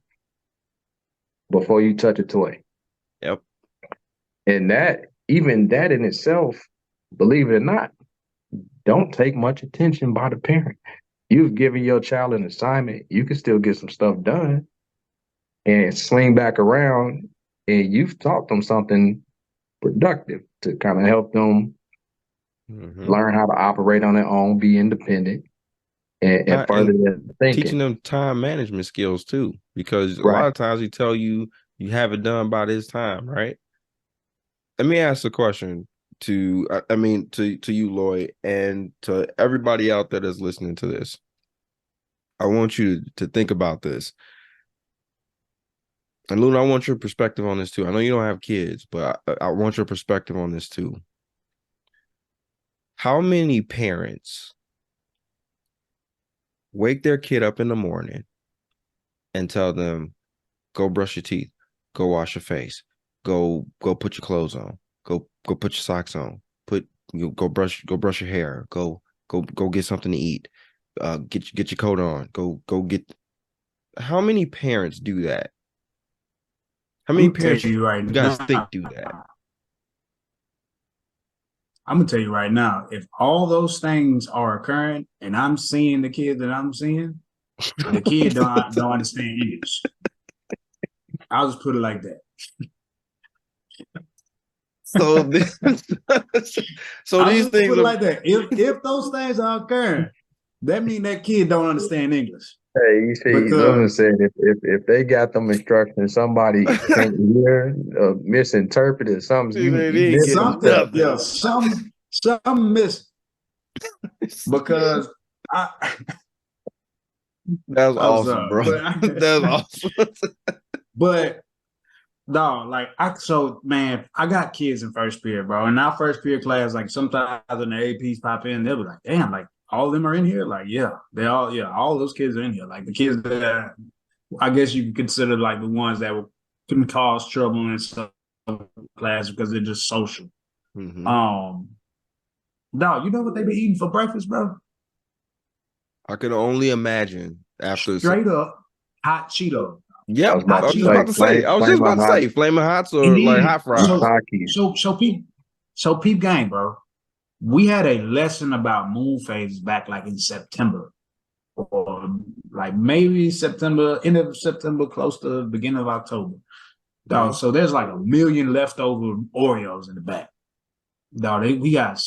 before you touch a toy. Yep. And even that in itself, believe it or not, don't take much attention by the parent. You've given your child an assignment, you can still get some stuff done and swing back around, and you've taught them something productive to kind of help them learn how to operate on their own, be independent, and further And their teaching thinking. them time management skills too, because a Right. lot of times we tell you have it done by this time, right? Let me ask a question to you, Lloyd, and to everybody out there that's listening to this. I want you to think about this. And Luna, I want your perspective on this too. I know you don't have kids, but I want your perspective on this too. How many parents wake their kid up in the morning and tell them, go brush your teeth, go wash your face, go put your clothes on, go put your socks on, go brush your hair, go get something to eat, get your coat on, go get. How many parents do that? How many I'm gonna tell parents you right you guys now. think do that? I'm gonna tell you right now. If all those things are occurring, and I'm seeing the kids that I'm seeing, the kid don't understand English. I'll just put it like that. So this, so I'll these just things put it are, like that. If those things are occurring, that means that kid don't understand English. Hey, you see, Luna Because said if they got them instructions, somebody can't hear, misinterpreted something, they you didn't missed get some something, stuff. nothing. yeah, some missing. Because I That's I'm awesome, sorry, bro. That's awesome. but no, like man, I got kids in first period, bro. In our first period class, like sometimes when the APs pop in, they'll be like, damn, like all of them are in here. Like, yeah, all those kids are in here. Like the kids that I guess you can consider like the ones that can cause trouble in some class because they're just social. Mm-hmm. No, you know what they be eating for breakfast, bro? I could only imagine after. Straight up hot Cheetos. I Yep, was Hot about I was to just say, about Cheetos. to say. I was just flame about to hot, say, flaming hots And or like then hot fries. so peep game, bro. We had a lesson about moon phases back like in September, or like maybe September, end of September, close to the beginning of October. Dog, so there's like a million leftover Oreos in the back. Dog, we got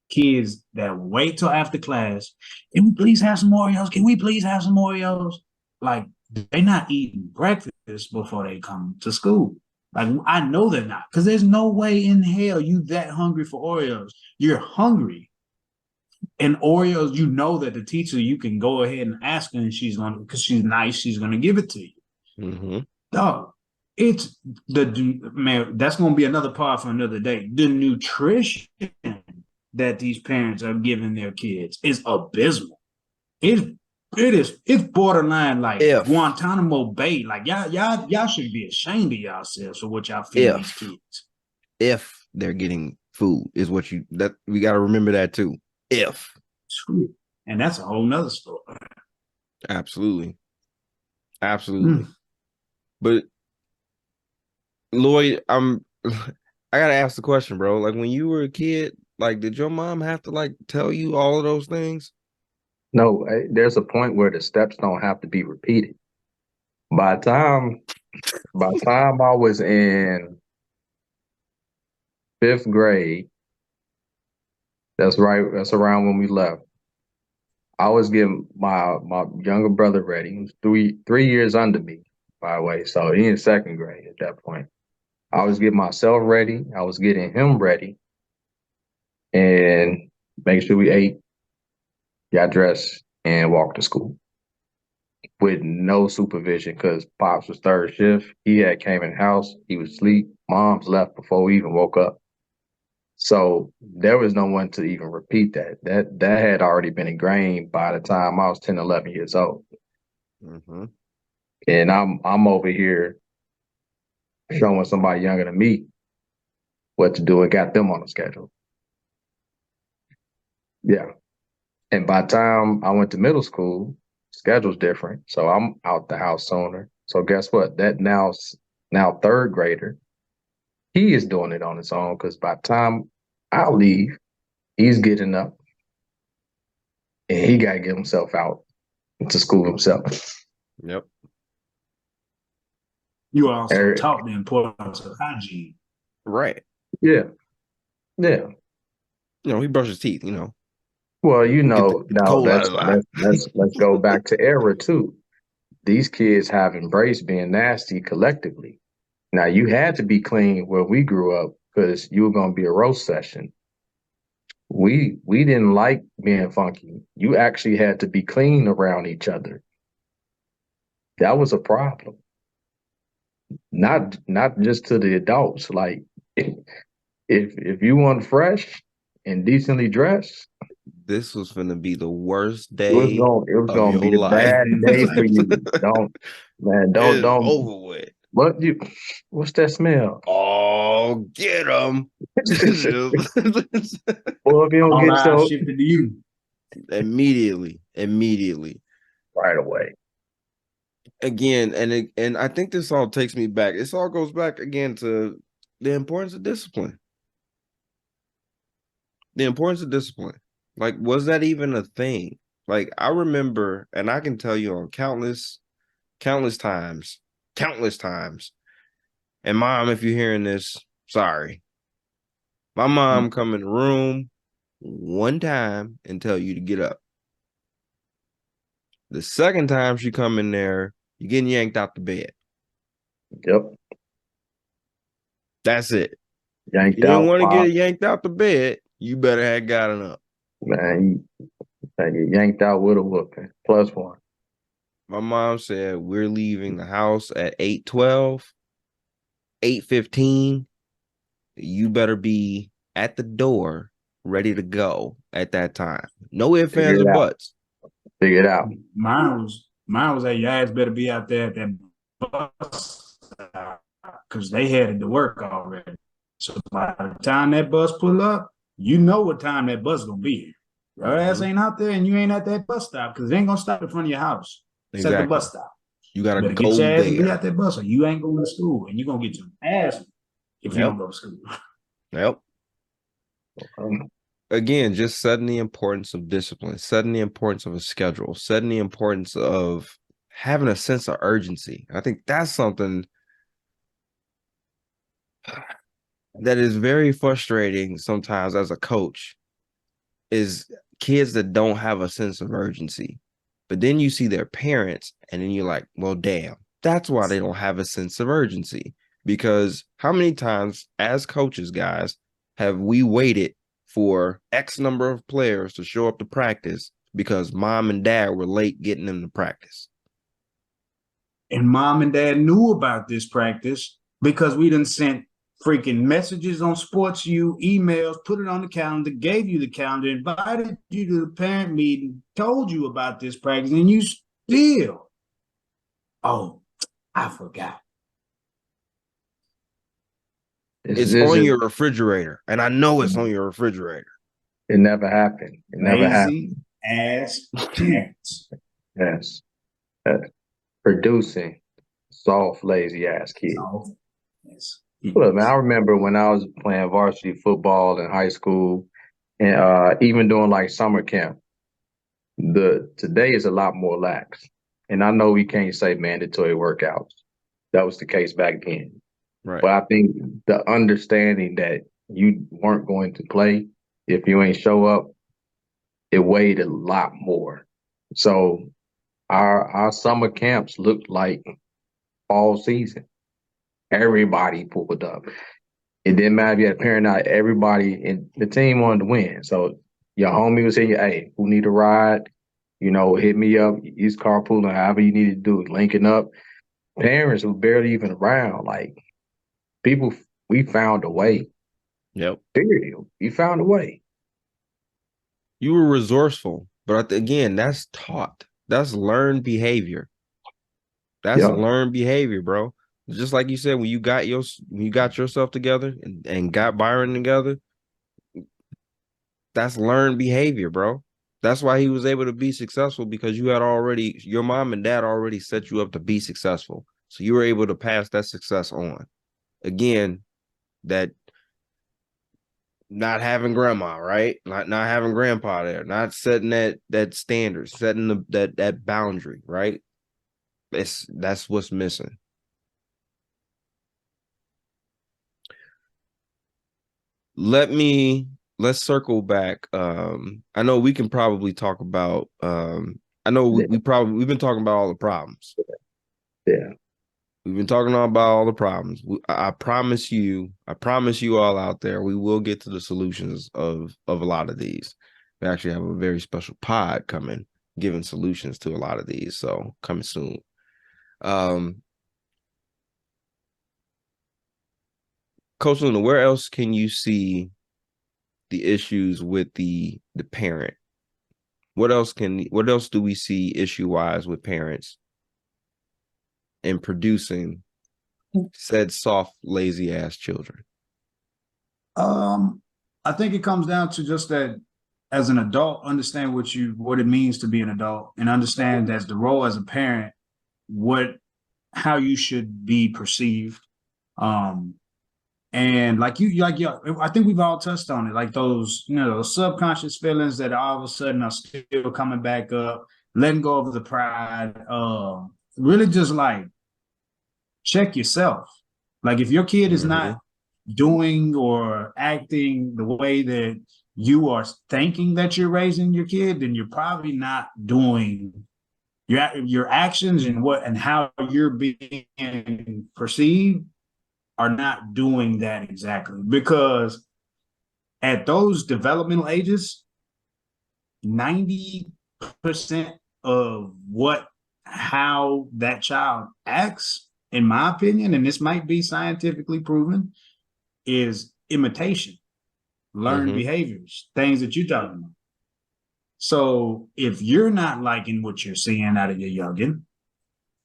kids that wait till after class. Can we please have some Oreos? Can we please have some Oreos? Like they're not eating breakfast before they come to school. Like I know they're not, because there's no way in hell you that hungry for Oreos. You're hungry. And Oreos, you know that the teacher, you can go ahead and ask her, and she's gonna, because she's nice, she's gonna give it to you. Mm-hmm. Dog, it's man, that's gonna be another part for another day. The nutrition that these parents are giving their kids is abysmal. It's borderline like If Guantanamo Bay. Like y'all should be ashamed of yourselves for what y'all feeding these kids. if they're getting food is what you that we got to remember that too. If And that's a whole nother story. absolutely, but Lloyd, I gotta ask the question, bro. Like when you were a kid, like did your mom have to like tell you all of those things? No, there's a point where the steps don't have to be repeated. By the time, by the time I was in fifth grade, that's right, that's around when we left. I was getting my younger brother ready. He was three years under me, by the way. So he in second grade at that point. I was getting myself ready. I was getting him ready, and make sure we ate, got dressed, and walked to school with no supervision because Pops was third shift. He had came in the house. He was asleep. Mom's left before we even woke up. So there was no one to even repeat that. That had already been ingrained by the time I was 10, 11 years old. Mm-hmm. And I'm over here showing somebody younger than me what to do and got them on the schedule. Yeah. And by the time I went to middle school, schedule's different. So I'm out the house sooner. So guess what? That now third grader, he is doing it on his own because by the time I leave, he's getting up and he got to get himself out to school himself. Yep. You also Eric, taught the importance of hygiene. Right. yeah, yeah. He brushes teeth. Well, Get the now cold out of his eye. let's go back to era too. These kids have embraced being nasty collectively. Now you had to be clean where we grew up because you were gonna be a roast session. We didn't like being funky. You actually had to be clean around each other. That was a problem. Not just to the adults. Like if you weren't fresh and decently dressed, This was gonna be the worst it was day of gonna your be the life. bad day for you. It's Don't over with. what you what's that smell? Oh, get him. Well, if you don't All get eyes your shifted to you. Immediately. right away. Again, and I think this all takes me back. This all goes back again to the importance of discipline. The importance of discipline. Like, was that even a thing? Like, I remember, and I can tell you on countless times, and mom, if you're hearing this, sorry. My mom come in the room one time and tell you to get up. The second time she come in there, you're getting yanked out the bed. Yep. That's it. If Yanked you didn't out, want to pop. get yanked out the bed, you better have gotten up. Man, you yanked out with a whooping. +1. My mom said, we're leaving the house at 8:12, 8:15. You better be at the door ready to go at that time. No ifs, Figure ands, or it out. buts. Figure it out. Mine was that your ass better be out there at that bus because they headed to work already. So by the time that bus pull up, you know what time that bus gonna be. Your ass ain't out there and you ain't at that bus stop because it ain't gonna stop in front of your house. It's at the Exactly. bus stop. You got You to better get go your ass and be there. at that bus or you ain't going to school and you're gonna get your ass if you don't go to school. Yep. Again, just setting the importance of discipline, setting the importance of a schedule, setting the importance of having a sense of urgency. I think that's something that is very frustrating sometimes as a coach is kids that don't have a sense of urgency. But then you see their parents and then you're like, well, damn, that's why they don't have a sense of urgency. Because how many times as coaches, guys, have we waited for X number of players to show up to practice because mom and dad were late getting them to practice? And mom and dad knew about this practice because we done sent freaking messages on sports you, emails, put it on the calendar, gave you the calendar, invited you to the parent meeting, told you about this practice, and you still, oh, I forgot. It's on your refrigerator, and I know it's on your refrigerator. It never happened. It never happened. Lazy ass parents. Yes. Producing soft, lazy ass kids. Oh, yes. Look, man, I remember when I was playing varsity football in high school and even doing like summer camp, today is a lot more lax. And I know we can't say mandatory workouts. That was the case back then. Right. But I think the understanding that you weren't going to play if you ain't show up, it weighed a lot more. So our summer camps looked like fall season. Everybody pulled up. It didn't matter if you had a parent or not, everybody in the team wanted to win. So your homie was saying, hey, who need a ride? Hit me up. Use carpooling, however you need to do it, linking up. Parents were barely even around. Like people, we found a way. Yep. Period. We found a way. You were resourceful, but again, that's taught. That's learned behavior. That's learned behavior, bro. Just like you said, when you got yourself together and got Byron together, that's learned behavior, bro. That's why he was able to be successful because your mom and dad already set you up to be successful. So you were able to pass that success on. Again, that not having grandma, right? Not having grandpa there, not setting that standard, setting that boundary, right? That's what's missing. Let me let's circle back. I know we can probably talk about I know we've been talking about all the problems. Yeah. We've been talking about all the problems. I promise you all out there, we will get to the solutions of a lot of these. We actually have a very special pod coming, giving solutions to a lot of these. So coming soon. Coach Luna, where else can you see the issues with the parent? What else do we see issue-wise with parents in producing said soft, lazy ass children? I think it comes down to just that as an adult, understand what it means to be an adult, and understand as the role as a parent, how you should be perceived. And like I think we've all touched on it, like those, those subconscious feelings that all of a sudden are still coming back up, letting go of the pride. Really just like check yourself. Like if your kid is not doing or acting the way that you are thinking that you're raising your kid, then you're probably not doing your actions and how you're being perceived are not doing that exactly. Because at those developmental ages, 90% of how that child acts, in my opinion, and this might be scientifically proven, is imitation, learned behaviors, things that you're talking about. So if you're not liking what you're seeing out of your youngin',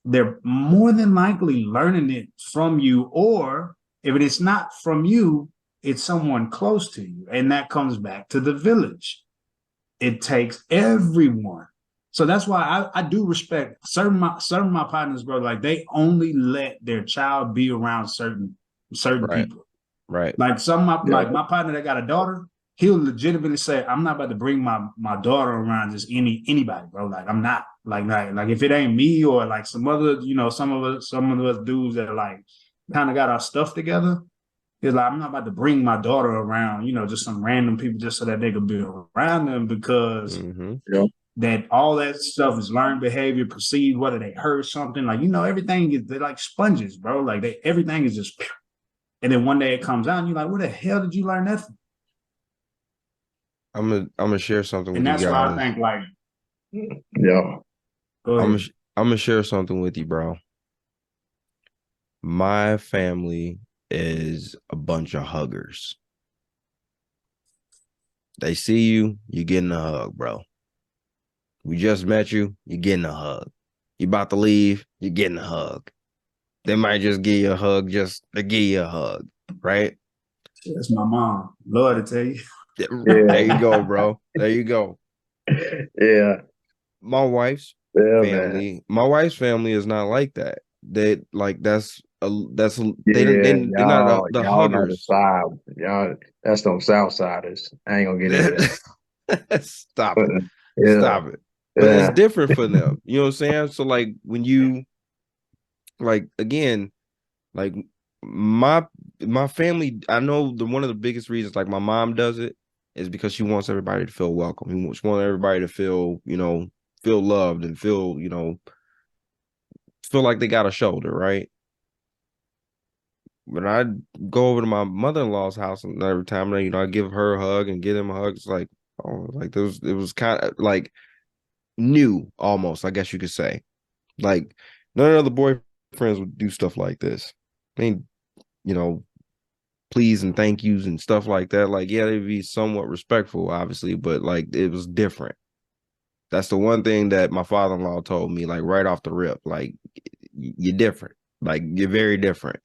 they're more than likely learning it from you, or if it is not from you, it's someone close to you. And that comes back to the village. It takes everyone. So that's why I do respect certain of my partners, bro. Like they only let their child be around certain people. Right. Like like my partner that got a daughter, he'll legitimately say, I'm not about to bring my daughter around just anybody, bro. Like I'm not like if it ain't me or like some other, some of us dudes that are like kind of got our stuff together. It's like, I'm not about to bring my daughter around, just some random people just so that they could be around them, because that all that stuff is learned behavior, perceived, whether they heard something, like, everything they're like sponges, bro. Like everything is just, and then one day it comes out and you're like, where the hell did you learn that from? I'm gonna share something with you guys. And that's why I think like, I'm gonna share something with you, bro. My family is a bunch of huggers. They see you, you're getting a hug, bro. We just met you, you're getting a hug. You about to leave, you're getting a hug. They might just give you a hug just to give you a hug, right? That's my mom. Lord, to tell you. There you go, bro. There you go. Yeah. My wife's family is not like that. They like they're not the huggers. Y'all, that's them South Siders. I ain't gonna get into that. Stop it. Stop it. But it's different for them. You know what I'm saying? So like when you like again, like my family, I know one of the biggest reasons like my mom does it is because she wants everybody to feel welcome. She wants everybody to feel, feel loved and feel like they got a shoulder, right? When I go over to my mother-in-law's house and every time I give her a hug and give him a hug, it's like, oh, like it was kind of like new almost, I guess you could say. Like none of the boyfriends would do stuff like this. I mean, please and thank yous and stuff like that. Like, yeah, they'd be somewhat respectful, obviously, but like it was different. That's the one thing that my father-in-law told me, like right off the rip, like you're different, like you're very different.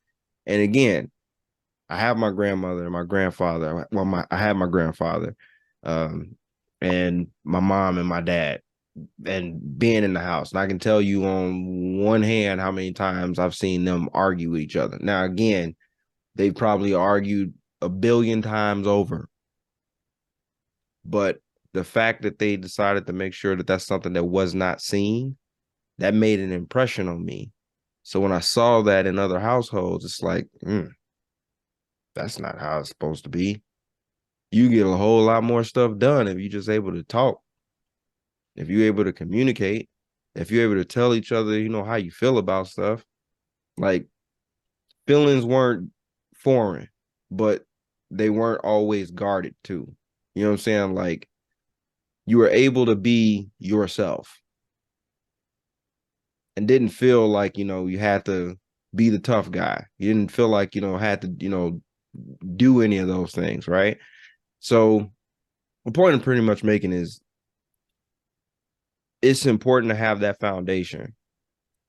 And again, I have my grandmother and my grandfather. Well, I had my grandfather, and my mom and my dad, and being in the house. And I can tell you on one hand how many times I've seen them argue with each other. Now, again, they've probably argued a billion times over. But the fact that they decided to make sure that that's something that was not seen, that made an impression on me. So when I saw that in other households, it's like, that's not how it's supposed to be. You get a whole lot more stuff done if you're just able to talk, if you're able to communicate, if you're able to tell each other, how you feel about stuff. Like, feelings weren't foreign, but they weren't always guarded too. You know what I'm saying? Like, you were able to be yourself and didn't feel like, you had to be the tough guy. You didn't feel like, had to, do any of those things, right? So the point I'm pretty much making is it's important to have that foundation.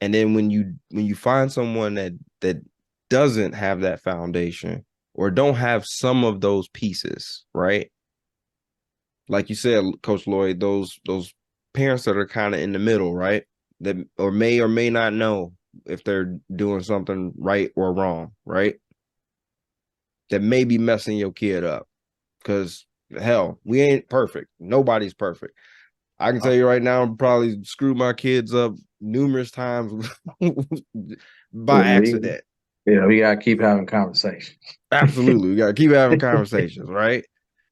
And then when you find someone that doesn't have that foundation or don't have some of those pieces, right? Like you said, Coach Lloyd, those parents that are kind of in the middle, right? That or may not know if they're doing something right or wrong, right? That may be messing your kid up. Because hell, we ain't perfect. Nobody's perfect. I can tell you right now, I'm probably screwed my kids up numerous times by accident. We gotta keep having conversations. Absolutely. We gotta keep having conversations, right?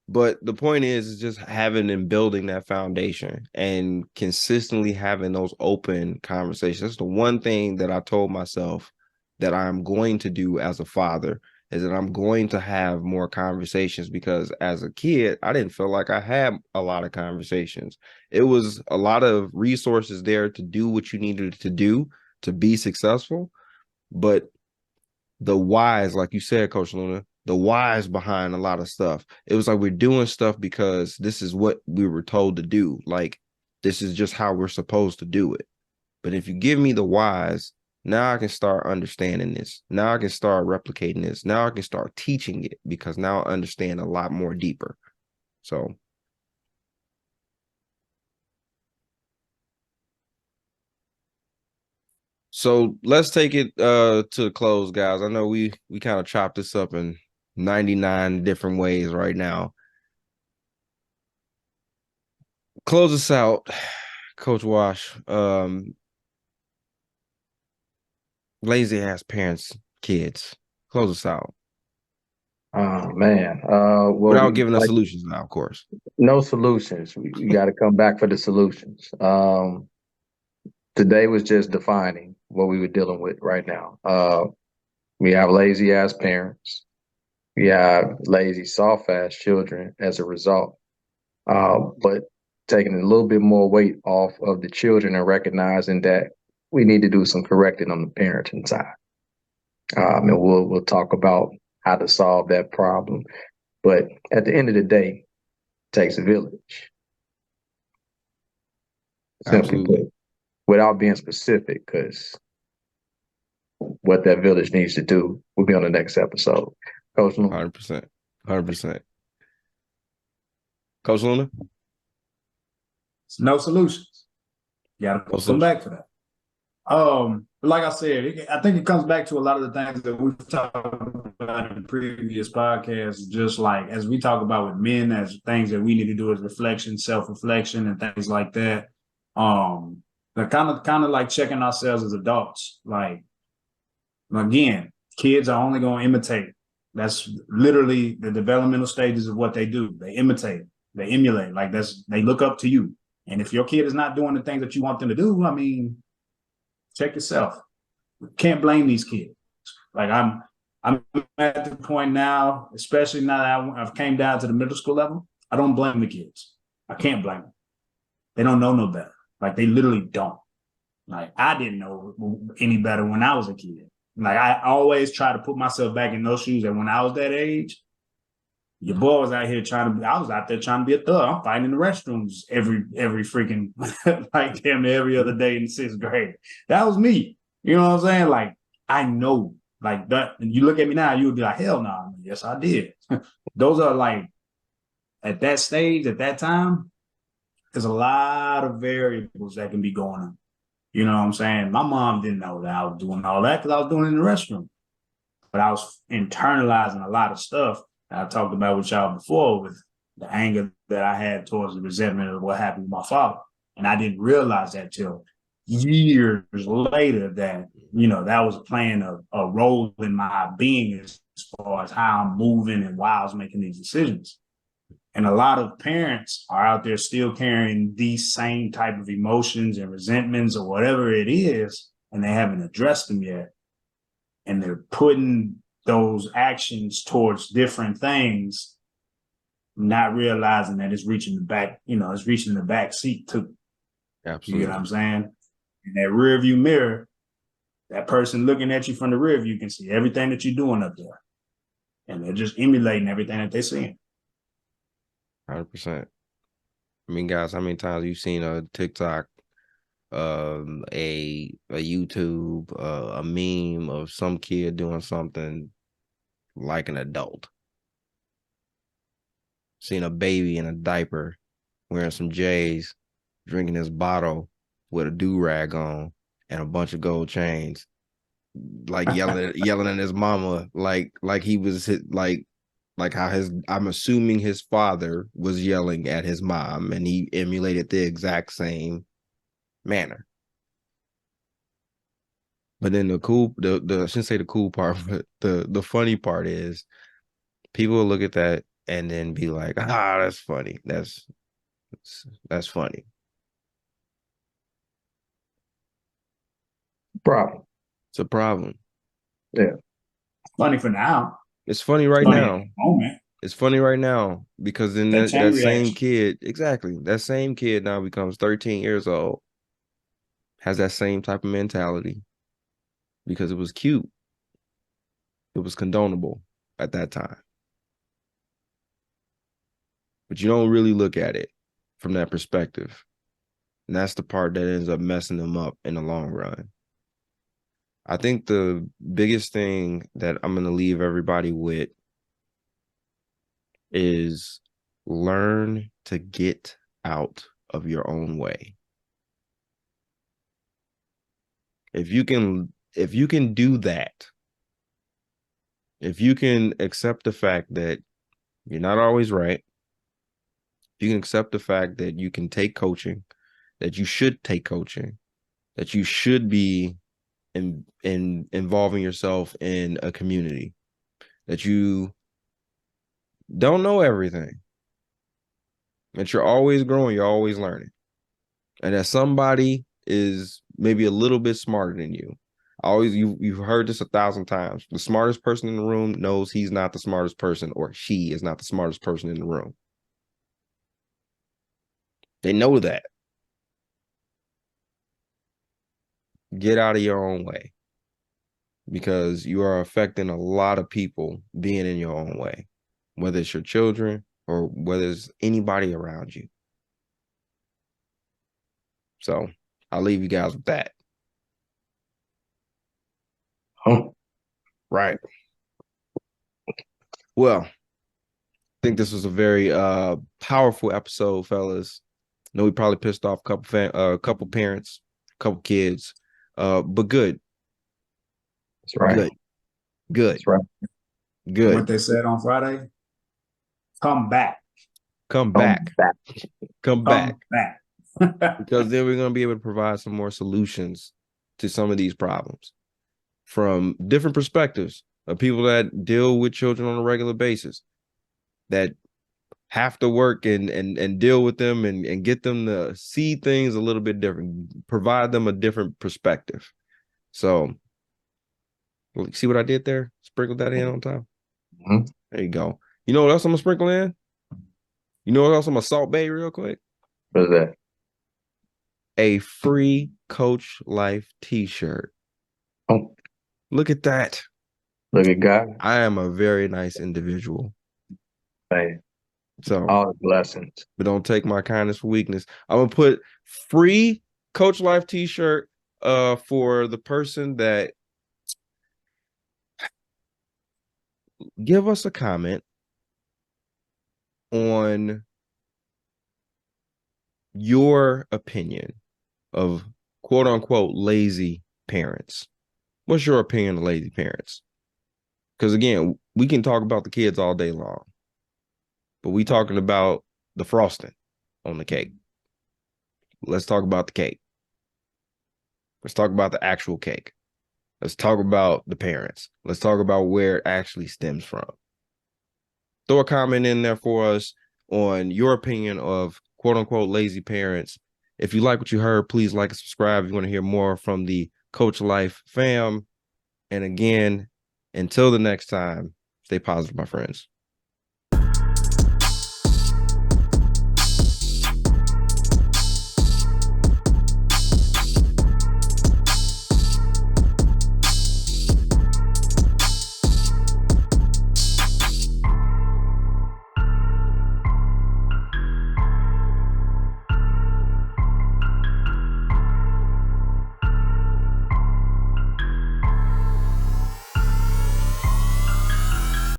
But the point is just having and building that foundation and consistently having those open conversations. That's the one thing that I told myself that I'm going to do as a father is that I'm going to have more conversations, because as a kid, I didn't feel like I had a lot of conversations. It was a lot of resources there to do what you needed to do to be successful. But the whys, like you said, Coach Luna, the whys behind a lot of stuff. It was like we're doing stuff because this is what we were told to do. Like, this is just how we're supposed to do it. But if you give me the whys, now I can start understanding this. Now I can start replicating this. Now I can start teaching it, because now I understand a lot more deeper. So let's take it to the close, guys. I know we kind of chopped this up in 99 different ways right now. Close us out, Coach Wash. Lazy ass parents, kids. Close us out. Oh man. Without giving us solutions now, of course. No solutions. We got to come back for the solutions. Today was just defining what we were dealing with right now. We have lazy ass parents. We have lazy, soft ass children as a result. But taking a little bit more weight off of the children and recognizing that we need to do some correcting on the parenting side. And we'll talk about how to solve that problem. But at the end of the day, it takes a village. Simply put, without being specific, because what that village needs to do will be on the next episode. Coach Luna? 100%. 100%. Coach Luna? No solutions. You gotta come back for that. Like I said, I think it comes back to a lot of the things that we've talked about in previous podcasts. Just like as we talk about with men, as things that we need to do as reflection, self-reflection, and things like that. But kind of like checking ourselves as adults. Like, again, kids are only going to imitate. That's literally the developmental stages of what they do. They imitate, they emulate. Like they look up to you. And if your kid is not doing the things that you want them to do, I mean, check yourself. Can't blame these kids. Like I'm at the point now, especially now that I've came down to the middle school level, I don't blame the kids. I can't blame them. They don't know no better. Like they literally don't. Like I didn't know any better when I was a kid. Like I always try to put myself back in those shoes. And when I was that age, your boy was out here I was out there trying to be a thug. I'm fighting in the restrooms every freaking, like damn every other day in the 6th grade. That was me. You know what I'm saying? Like, I know, like that. And you look at me now, you would be like, hell no. Nah. Yes, I did. Those are like, at that stage, at that time, there's a lot of variables that can be going on. You know what I'm saying? My mom didn't know that I was doing all that because I was doing it in the restroom. But I was internalizing a lot of stuff that I talked about with y'all before, with the anger that I had towards the resentment of what happened with my father. And I didn't realize that till years later that, that was playing a role in my being as far as how I'm moving and why I was making these decisions. And a lot of parents are out there still carrying these same type of emotions and resentments or whatever it is, and they haven't addressed them yet. And they're putting those actions towards different things, not realizing that it's reaching the back, it's reaching the back seat too. Absolutely. You get what I'm saying? In that rear view mirror, that person looking at you from the rear view can see everything that you're doing up there. And they're just emulating everything that they're seeing. 100%. I mean, guys, how many times you've seen a TikTok, a YouTube, a meme of some kid doing something like an adult? Seen a baby in a diaper wearing some J's, drinking his bottle with a do-rag on and a bunch of gold chains, like yelling at his mama, like he was like how I'm assuming his father was yelling at his mom, and he emulated the exact same manner. But then I shouldn't say the cool part, but the funny part is people will look at that and then be like, that's funny. That's funny. Problem. It's a problem. Yeah. Funny for now. It's funny right Funny now. at the moment. It's funny right now because then that same kid, exactly, that same kid now becomes 13 years old, has that same type of mentality because it was cute. It was condonable at that time. But you don't really look at it from that perspective. And that's the part that ends up messing them up in the long run. I think the biggest thing that I'm going to leave everybody with is learn to get out of your own way. If you can do that, if you can accept the fact that you're not always right, you can accept the fact that you can take coaching, that you should take coaching, that you should be involving yourself in a community, that you don't know everything, that you're always growing, you're always learning, and that somebody is maybe a little bit smarter than you. You've heard this 1,000 times. The smartest person in the room knows he's not the smartest person, or she is not the smartest person in the room. They know that. Get out of your own way, because you are affecting a lot of people being in your own way, whether it's your children or whether it's anybody around you. So I'll leave you guys with that. Oh. Right. Well, I think this was a very powerful episode, fellas. I know we probably pissed off a couple parents, a couple kids, but good. That's right. Good. That's right. Good. What they said on Friday? Come back. Come back. Come back. Because then we're going to be able to provide some more solutions to some of these problems from different perspectives of people that deal with children on a regular basis, that have to work and deal with them and get them to see things a little bit different, provide them a different perspective. So, see what I did there? Sprinkled that in on top. Mm-hmm. There you go. You know what else I'm going to sprinkle in? You know what else I'm going to Salt Bay real quick? What is that? A free Coach Life t-shirt. Oh. Look at that. Look at God. I am a very nice individual. Hey. So all the blessings. But don't take my kindness for weakness. I'm gonna put free Coach Life t-shirt for the person that give us a comment on your opinion of quote unquote lazy parents. What's your opinion of lazy parents? Because again, we can talk about the kids all day long, but we talking about the frosting on the cake. Let's talk about the cake. Let's talk about the actual cake. Let's talk about the parents. Let's talk about where it actually stems from. Throw a comment in there for us. on your opinion of quote unquote lazy parents. If you like what you heard, please like and subscribe. If you want to hear more from the Coach Life fam. And again, until the next time, stay positive, my friends.